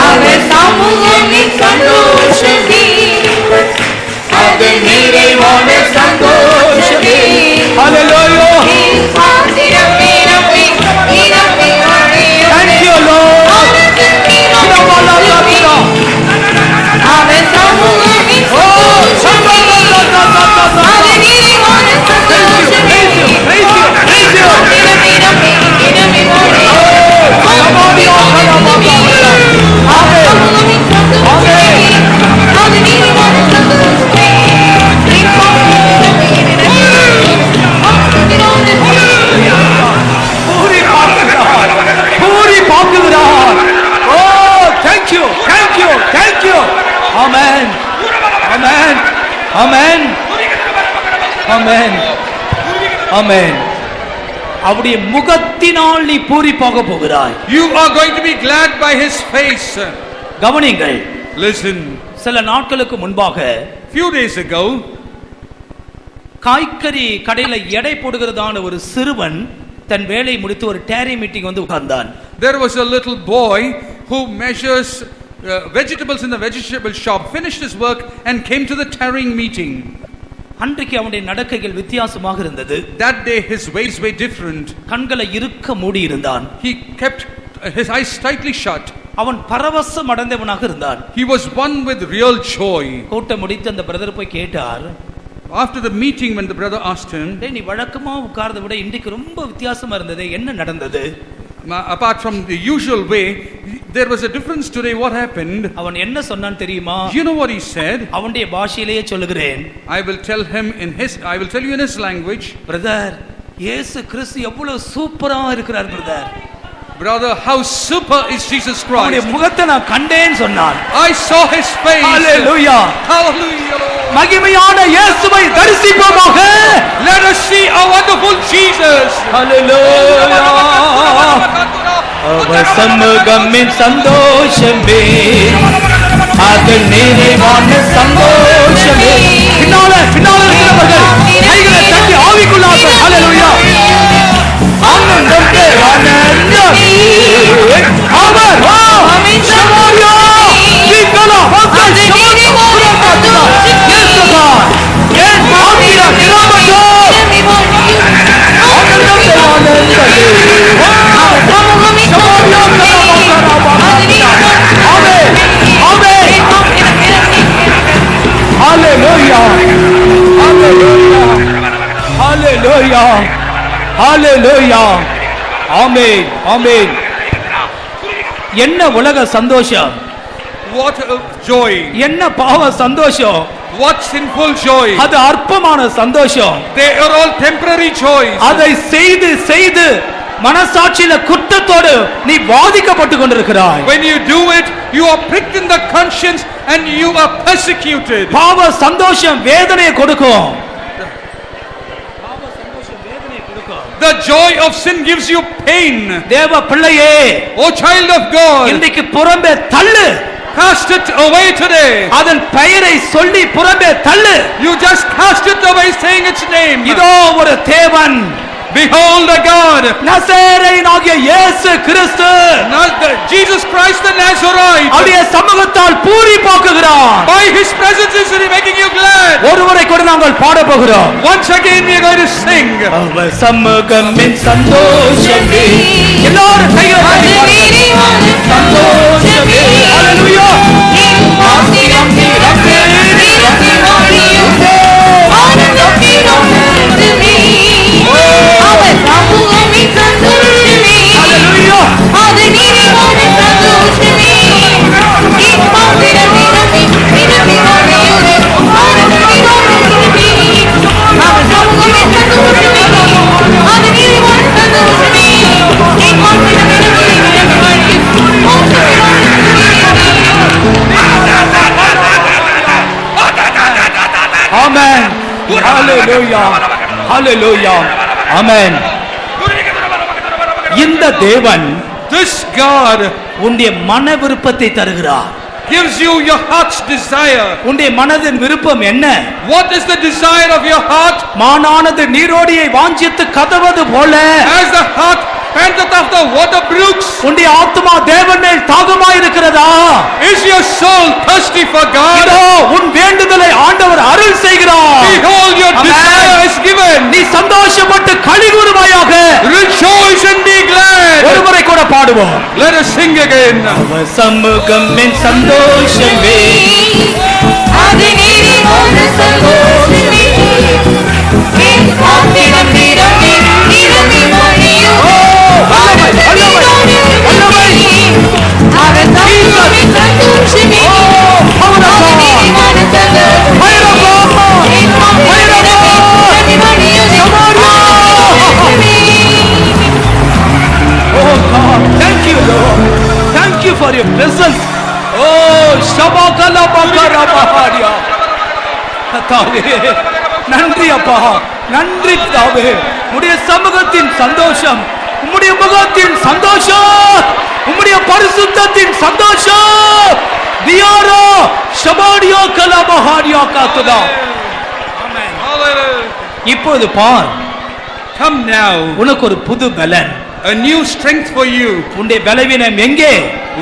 அவர் சமூகமின் சந்தோஷமே, அது நிறைவான சந்தோஷமே. ஹல்லேலூயா. பாத்திரம் நிரம்பி நிரம்பி வழியுதே. Thank you Lord. அவர் சமூகமின் சந்தோஷமே, அது நிறைவான சந்தோஷமே. பாத்திரம் நிரம்பி நிரம்பி வழியுதே. பூரி பாக்குகிறார். ஓ thank you thank you thank you. amen amen amen amen amen. அவருடைய முகத்தினால் நீ பூரிப்பாக போகிறாய். You are going to be glad by His face. கவனிங்கள். Listen. சில நாட்களுக்கு முன்பாக Few days ago, காய்கறி கடையில எடை போடுகிறதான ஒரு சிறுவன் தன் வேலை முடித்து ஒரு டேரி மீட்டிங் வந்து உட்கார்ந்தான். there was a little boy who measures vegetables in the vegetable shop, finished his work and came to the tarrying meeting. அன்றைக்கு அவனுடைய நடக்கைகள் வித்தியாசமாக இருந்தது. That day his ways were different. கண்களை இறுக்க மூடி இருந்தான். He kept his eyes tightly shut. அவன் பரவசம் அடைந்தவனாக இருந்தான். He was one with real joy. கூட்டம் முடித்து அந்த பிரதர் போய் கேட்டார். After the meeting, when the brother asked him, நீ வழக்கமா உட்கார்ந்ததை விட இன்றைக்கு ரொம்ப வித்தியாசமா இருந்தது, என்ன நடந்தது? apart from the usual way, there was a difference today. What happened? அவன் என்ன சொன்னான் தெரியுமா? You know what he said? அவனுடைய பாஷையிலேயே சொல்லுகிறேன். I will tell you in his language. Brother, இயேசு கிறிஸ்து எவ்வளவு சூப்பரா இருக்கிறார் brother. Brother, how super is Jesus அவருடைய Christ? முகத்தை நான் கண்டேன் சொன்னான். I saw his face. Hallelujah. Hallelujah. மகிமையான இயேசுவை தரிசிப்போமாக. Let us see a wonderful Jesus. ஹalleluya. அவர் சமூகமின் சந்தோஷமே, அது நிறைவான சந்தோஷமே. பின்னால இருக்கிறவர்கள் கைகளை தட்டி ஆவிக்குள்ளார்கள். ஹalleluya. ஆனந்தம் ஆனந்தமே. அவர் ஷமாரியா நிக்கலா மக்கள் ஷமாரியா இயேசுவா என் பாத்திர கிராமத்தோ ஆனந்தம் ஆனந்தமே. அவர் ஷமாரியா ஹalleluya ஆமென் ஆமென். என்ன உலக சந்தோஷம், What a joy. என்ன பாவ சந்தோஷம், What sinful joy. அது அற்பமான சந்தோஷம். They are all temporary joys. அதை செய்து செய்து மனசாட்சியில குற்றத்தோடு நீ பாதிக்கப்பட்டு கொண்டிருக்கிறாய். When you do it, you are pricked in the conscience and you are persecuted. பாவ சந்தோஷம் வேதனையை கொடுக்கும். The joy of sin gives you pain. தேவ பிள்ளையே, Oh child of God, இன்றைக்கு புறம்பே தள்ளு. cast it away today. அதன் பெயரை சொல்லி புறம்பே தள்ளு. You just cast it away saying its name. இதோ ஒரு தேவன், Behold a God. நசரேயனாகிய இயேசு கிறிஸ்து Jesus Christ the Nazarite. அவருடைய சமூகத்தால் puri போக்குகிறார். By his presence is he making you glad. ஒருவரை கூட நாங்கள் பாட போகிறோம். Once again we are going to sing. அவர் சமூகமின் சந்தோஷமே. எல்லாரும் கையை தட்டி பாடுங்க. சந்தோஷமே. ஹalleluya. Amen. Hallelujah. Hallelujah. Amen. இந்த தேவன், This God உன்னுடைய மன விருப்பத்தை தருகிறார். gives you your heart's desire. உன்னுடைய மனதின் விருப்பம் என்ன? What is the desire of your heart? மானானது நீரோடியை வாஞ்சித்து கதவது போல As the heart panteth after water brooks, உன்னுடைய ஆத்துமா தேவன் மேல் தாகமாய் இருக்கிறதா? is your soul thirsty for God? இதோ உன் வேண்டுதலை ஆண்டவர் அருள் செய்கிறார். Behold, your Amen. desire is given. நீ சந்தோஷப்பட்டு களிகூறுவாயாக. Rejoice and be glad. ஒருவரை கூட பாடுவோம். Let us sing again. அவர் சமூகம் என் சந்தோஷமே. அது நீதிமான சந்தோஷமே. என் பாத்திரம் நிரம்பி நிரம்பி வழியும். அவர் சமூகமே சந்தோஷமே. அது நீதிமான சந்தோஷமே. என் பாத்திரம் நிரம்பி வழியும். Oh God, thank you Lord. Thank you for your presence. Oh Shabakala Bakara Baharia. கர்த்தாவே, நன்றி அப்பா, நன்றி பிதாவே. உம்முடைய சமூகத்தின் சந்தோஷம், உம்முடைய முகத்தின் சந்தோஷம், உம்முடைய பரிசுத்தத்தின் சந்தோஷம். தியாரோ ஷபாடியோ கலபஹாரியா காத்துதா. ஆமென். Hallelujah. இப்போது பார், Come now. உனக்கு ஒரு புது பலன். A new strength for you. உன்னுடைய பலவீனம் எங்கே?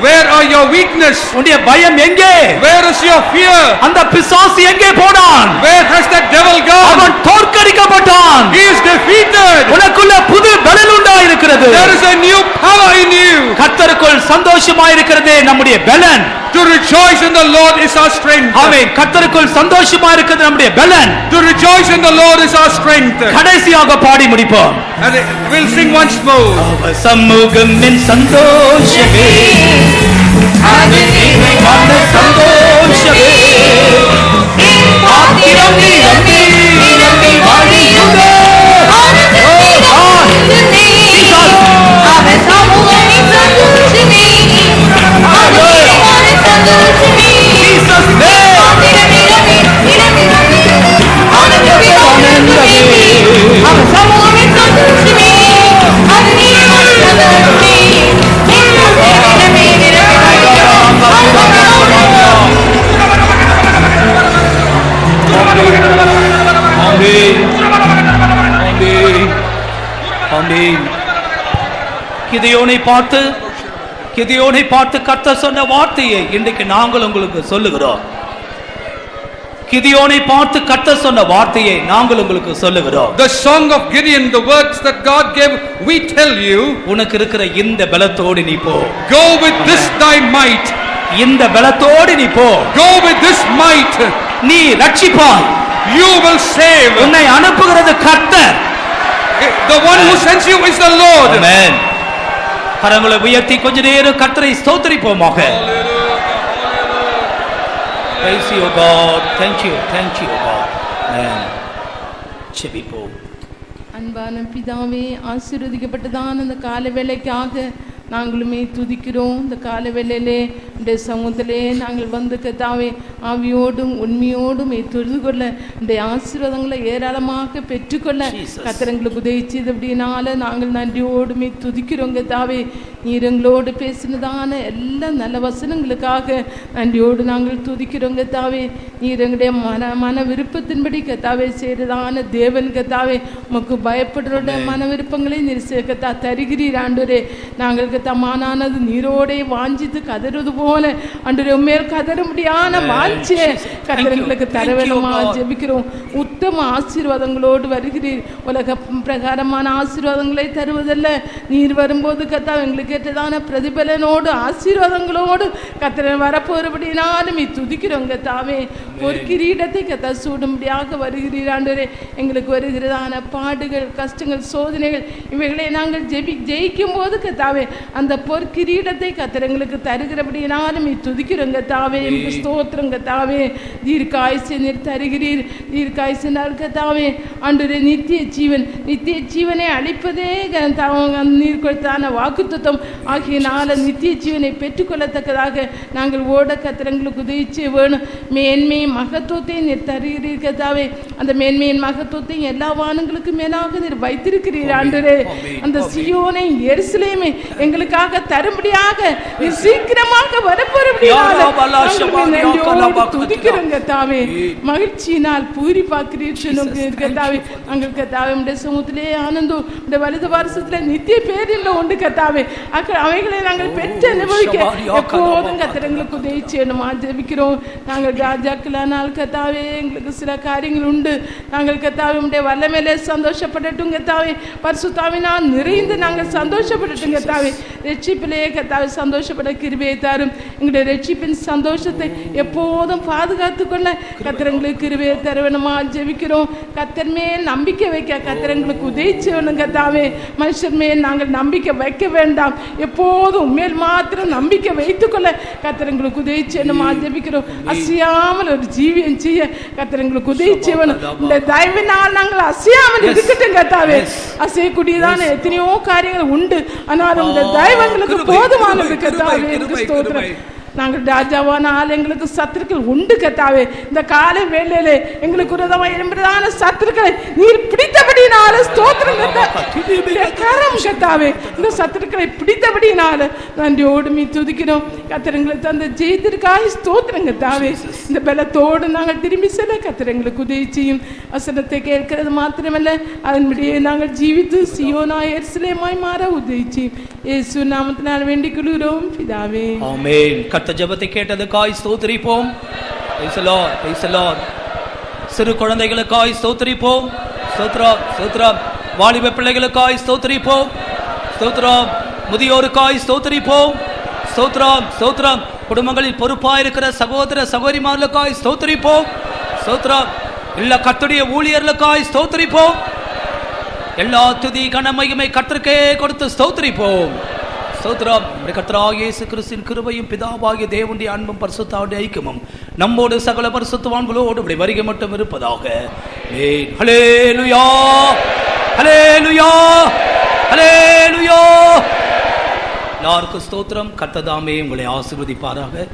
Where are your weakness? உன்னுடைய பயம் எங்கே? Where is your fear? அந்த பிசாசு எங்கே போனான்? Where has that devil gone? அவன் தோற்கடிக்கப்பட்டான். He is defeated. உனக்குள்ள புது பலன் உண்டாயிருக்கிறது. There is a new power in you. கர்த்தருக்குள் சந்தோஷமாயிருக்கிறதே நம்முடைய பலன். To rejoice in the Lord is our strength. ஆமென். கர்த்தருக்குள் சந்தோஷமாயிருக்கிறது நம்முடைய பலன். To rejoice in the Lord is our strength. கடைசியாக பாடி முடிப்போம். And we'll sing once more. அவர் சமூகம் என் சந்தோஷமே. அது நீதிமான சந்தோஷமே. என் பாத்திரம் நிரம்பி நிரம்பி வழியும். அவர் சமூகமே சந்தோஷமே. அது நீதிமான சந்தோஷமே. பாத்திரம் நிரம்பி நிரம்பி வழியும். ஆனந்தமே. அவர் சமூகமே சந்தோஷமே. அது நீதிமான சந்தோஷமே. என் பாத்திரம் நிரம்பி நிரம்பி வழியும். ஆமென். ஆமென். ஆமென். கிதியோனை பார்த்து கர்த்தர் சொன்ன வார்த்தையை இன்றைக்கு நாங்கள் உங்களுக்கு சொல்லுகிறோம். கிதியோனை பார்த்து கர்த்தர் சொன்ன வார்த்தையை நாங்கள் உங்களுக்கு சொல்லுகிறோம். The song of Gideon, the words that God gave, we tell you. உனக்கு இருக்கிற இந்த பலத்தோடு நீ போ. Go with this thy might. இந்த பலத்தோடு நீ போ. Go with this might. நீ ரட்சிப்பாய். You will save. உன்னை அனுப்புகிறது கர்த்தர். The one who sends you is the Lord. Amen. கரங்களை உயர்த்தி கொஞ்ச நேரம் கர்த்தரை ஸ்தோத்திரிப்போமாக. Praise you God. Thank you God. Amen. செபிப்போம். அன்பான பிதாவே, ஆசீர்வதிக்கப்பட்டதான அந்த கால வேளைக்காக நாங்களுமே துதிக்கிறோம். இந்த கால வேளையிலே இந்த சமூகத்திலே நாங்கள் வந்து கர்த்தாவே ஆவியோடும் உண்மையோடும் தொழுது கொள்ள இந்த ஆசீர்வாதங்களை ஏராளமாக பெற்றுக்கொள்ள கர்த்தர் எங்களுக்கு உதவி செய்து அப்படினால நாங்கள் நன்றியோடுமே துதிக்கிறோம். கர்த்தாவே நீர் எங்களோடு பேசினதான எல்லா நல்ல வசனங்களுக்காக நன்றியோடு நாங்கள் துதிக்கிறோம். கர்த்தாவே நீர் எங்களுடைய மன விருப்பத்தின்படி கர்த்தாவே செய்கிறதான தேவன். கர்த்தாவே உமக்கு பயப்படுறோட மன விருப்பங்களை நீர் கர்த்தா தருகிறீர் ஆண்டவரே. நாங்கள் கர்த்தாமானது நீரோடே வாஞ்சித்து கதறுவது போல ஆண்டவரே உம்மேல் கதற முடியாத வாஞ்சியை கர்த்தர் எங்களுக்கு தர வேணுமா ஜெபிக்கிறோம். உத்தம ஆசீர்வாதங்களோடு வருகிறீர். உலக பிரகாரமான ஆசீர்வாதங்களை தருவதல்ல, நீர் வரும்போது கர்த்தா எங்களுக்கு ஏற்றதான பிரதிபலனோடு ஆசீர்வாதங்களோடு கர்த்தர் வரப்போறபடினாலும் துதிக்கிறோம். கர்த்தாவே ஒரு கிரீடத்தை கர்த்தா சூடும்படியாக வருகிறீர் ஆண்டவரே. எங்களுக்கு வருகிறதான பாடுகள், கஷ்டங்கள், சோதனைகள் இவைகளை நாங்கள் ஜெயிக்கும் போது கர்த்தாவே அந்த பொற்கிரீடத்தை கர்த்தர் எங்களுக்கு தருகிறபடினாலும் துதிக்கிறோம். கர்த்தாவே எங்களுக்கு ஸ்தோத்திரம். கர்த்தாவே தீர்க்காயுசை நீர் தருகிறீர். தீர்க்காயுசினால் கர்த்தாவே ஆண்டவரே நித்திய ஜீவனை அளிப்பதே நீர் கொடுத்தான வாக்குத்தத்தம் ஆகியனால நித்திய ஜீவனை பெற்றுக்கொள்ளத்தக்கதாக நாங்கள் ஓட கர்த்தர் எங்களுக்கு உதவி செய்ய வேணும். மேன்மையின் மகத்துவத்தை நீர் தருகிறீர். கர்த்தாவே அந்த மேன்மையின் மகத்துவத்தை எல்லா வானங்களுக்கும் மேலாக நீர் வைத்திருக்கிறீர் ஆண்டவரே. அந்த சீயோனை எருசலேமை எங்களுக்காக தரும்படியாக நீர் சீக்கிரமாக வரப்போறபடியால் துதிக்கிறோம். கர்த்தாவே மகிழ்ச்சியினால் பூரி பார்க்கிறீர் கர்த்தாவே. நாங்கள் கர்த்தாவே உடைய சமூகத்திலே ஆனந்தம் இந்த வலது வருஷத்துல நித்திய பேரில் உண்டு கர்த்தாவே. அவைகளை நாங்கள் பெற்று அனுபவிக்க எப்போதும் கர்த்தர் எங்களுக்கு உதவி செய்யணுமா ஜெபிக்கிறோம். நாங்கள் ராஜாக்களானால் கர்த்தாவே எங்களுக்கு சில காரியங்கள் உண்டு. நாங்கள் கர்த்தாவே உடைய வல்லமையிலே சந்தோஷப்படட்டும் கர்த்தாவே. பரிசுத்தாவினால் நிறைந்து நாங்கள் சந்தோஷப்படட்டும் கர்த்தாவே. ரட்சிப்பிலேயே கர்த்தாவே சந்தோஷப்பட கிருபையை தாரும். எங்களுடைய ரட்சிப்பின் சந்தோஷத்தை எப்போதும் பாதுகாத்து கொள்ள கர்த்தர் எங்களுக்கு கிருபையை தர வேணுமா ஜெபிக்கிறோம். கர்த்தர் மேல் நம்பிக்கை வைக்க கர்த்தர் எங்களுக்கு உதவி செய்யணும் கர்த்தாவே. மனுஷர் மேல் நாங்கள் நம்பிக்கை வைக்க வேண்டாம், எப்போதும் மேல் மாத்திரம் நம்பிக்கை வைத்துக் கொள்ள கர்த்தர் எங்களுக்கு உதவி செய்யணுமா ஜெபிக்கிறோம். அசையாமல் ஒரு ஜீவியம் செய்ய கர்த்தர் எங்களுக்கு உதவி செய்யணும். இந்த தயவினால் நாங்கள் அசையாமல் இருக்கட்டும் கர்த்தாவே. அசையக்கூடியதான எத்தனையோ காரியங்கள் உண்டு, ஆனாலும் இந்த தயவங்களுக்கு போதுமானது கர்த்தாவே. ஸ்தோத்திரம். நாங்கள் ராஜாவான ஆள் எங்களுக்கு சத்துருக்கள் உண்டு கர்த்தாவே. இந்த காலை வேளையிலே எங்களுக்கு உரதமா என்பதான சத்துருக்களை நீர் பிடித்தபடினால ஸ்தோத்திரம் கர்த்தாவே. இந்த சத்துருக்களை பிடித்தபடினால நன்றியோடு மீ துதிக்கிறோம் கர்த்தர். எங்களுக்கு தந்த ஜெயத்திற்காக ஸ்தோத்திரம் கர்த்தாவே. இந்த பலத்தோடு நாங்கள் திரும்பி செல்ல கர்த்தர் எங்களுக்கு உதவி செய்யும். வசனத்தை கேட்கிறது மாத்திரமல்ல, அதன்படியே நாங்கள் ஜீவித்து சீயோனாய் எருசலேமாய் மாற உதவி செய்யும். இயேசு நாமத்தினால் வேண்டிக் கொள்கிறோம் பிதாவே. ஆமென். ஜெபத்தை கேட்டதுக்காய் ஸ்தோத்திரிப்போம். Praise the lord, praise the lord. சிறு குழந்தைகளுக்காய் ஸ்தோத்திரிப்போம். ஸ்தோத்திரம், ஸ்தோத்திரம். வாலிப பிள்ளைகளுக்காய் ஸ்தோத்திரிப்போம். ஸ்தோத்திரம். முதியோருக்காய் ஸ்தோத்திரிப்போம். ஸ்தோத்திரம், ஸ்தோத்திரம். குடும்பங்களில் பொறுப்பாக இருக்கிற சகோதர சகோதரிமார்களுக்காய் ஸ்தோத்திரிப்போம். ஸ்தோத்திரம். எல்லா கர்த்தருடைய ஊழியர்களுக்காய் ஸ்தோத்திரிப்போம். எல்லா துதி கன மகிமை கர்த்தருக்கே கொடுத்து ஸ்தோத்திரிப்போம். ஸ்தோத்திரம். கர்த்தராகிய இயேசு கிறிஸ்துவின் கிருபையும் பிதாவாகிய தேவனுடைய அன்பும் பரிசுத்தருடைய ஐக்கியமும் நம்மோடு சகல பரிசுத்தவான்களோடு இப்படி வருகை மட்டும் இருப்பதாக. ஹல்லேலூயா, ஹல்லேலூயா, ஹல்லேலூயா. எல்லாருக்கும் ஸ்தோத்திரம். கர்த்தர் தாமே உங்களை ஆசீர்வதிப்பாராக.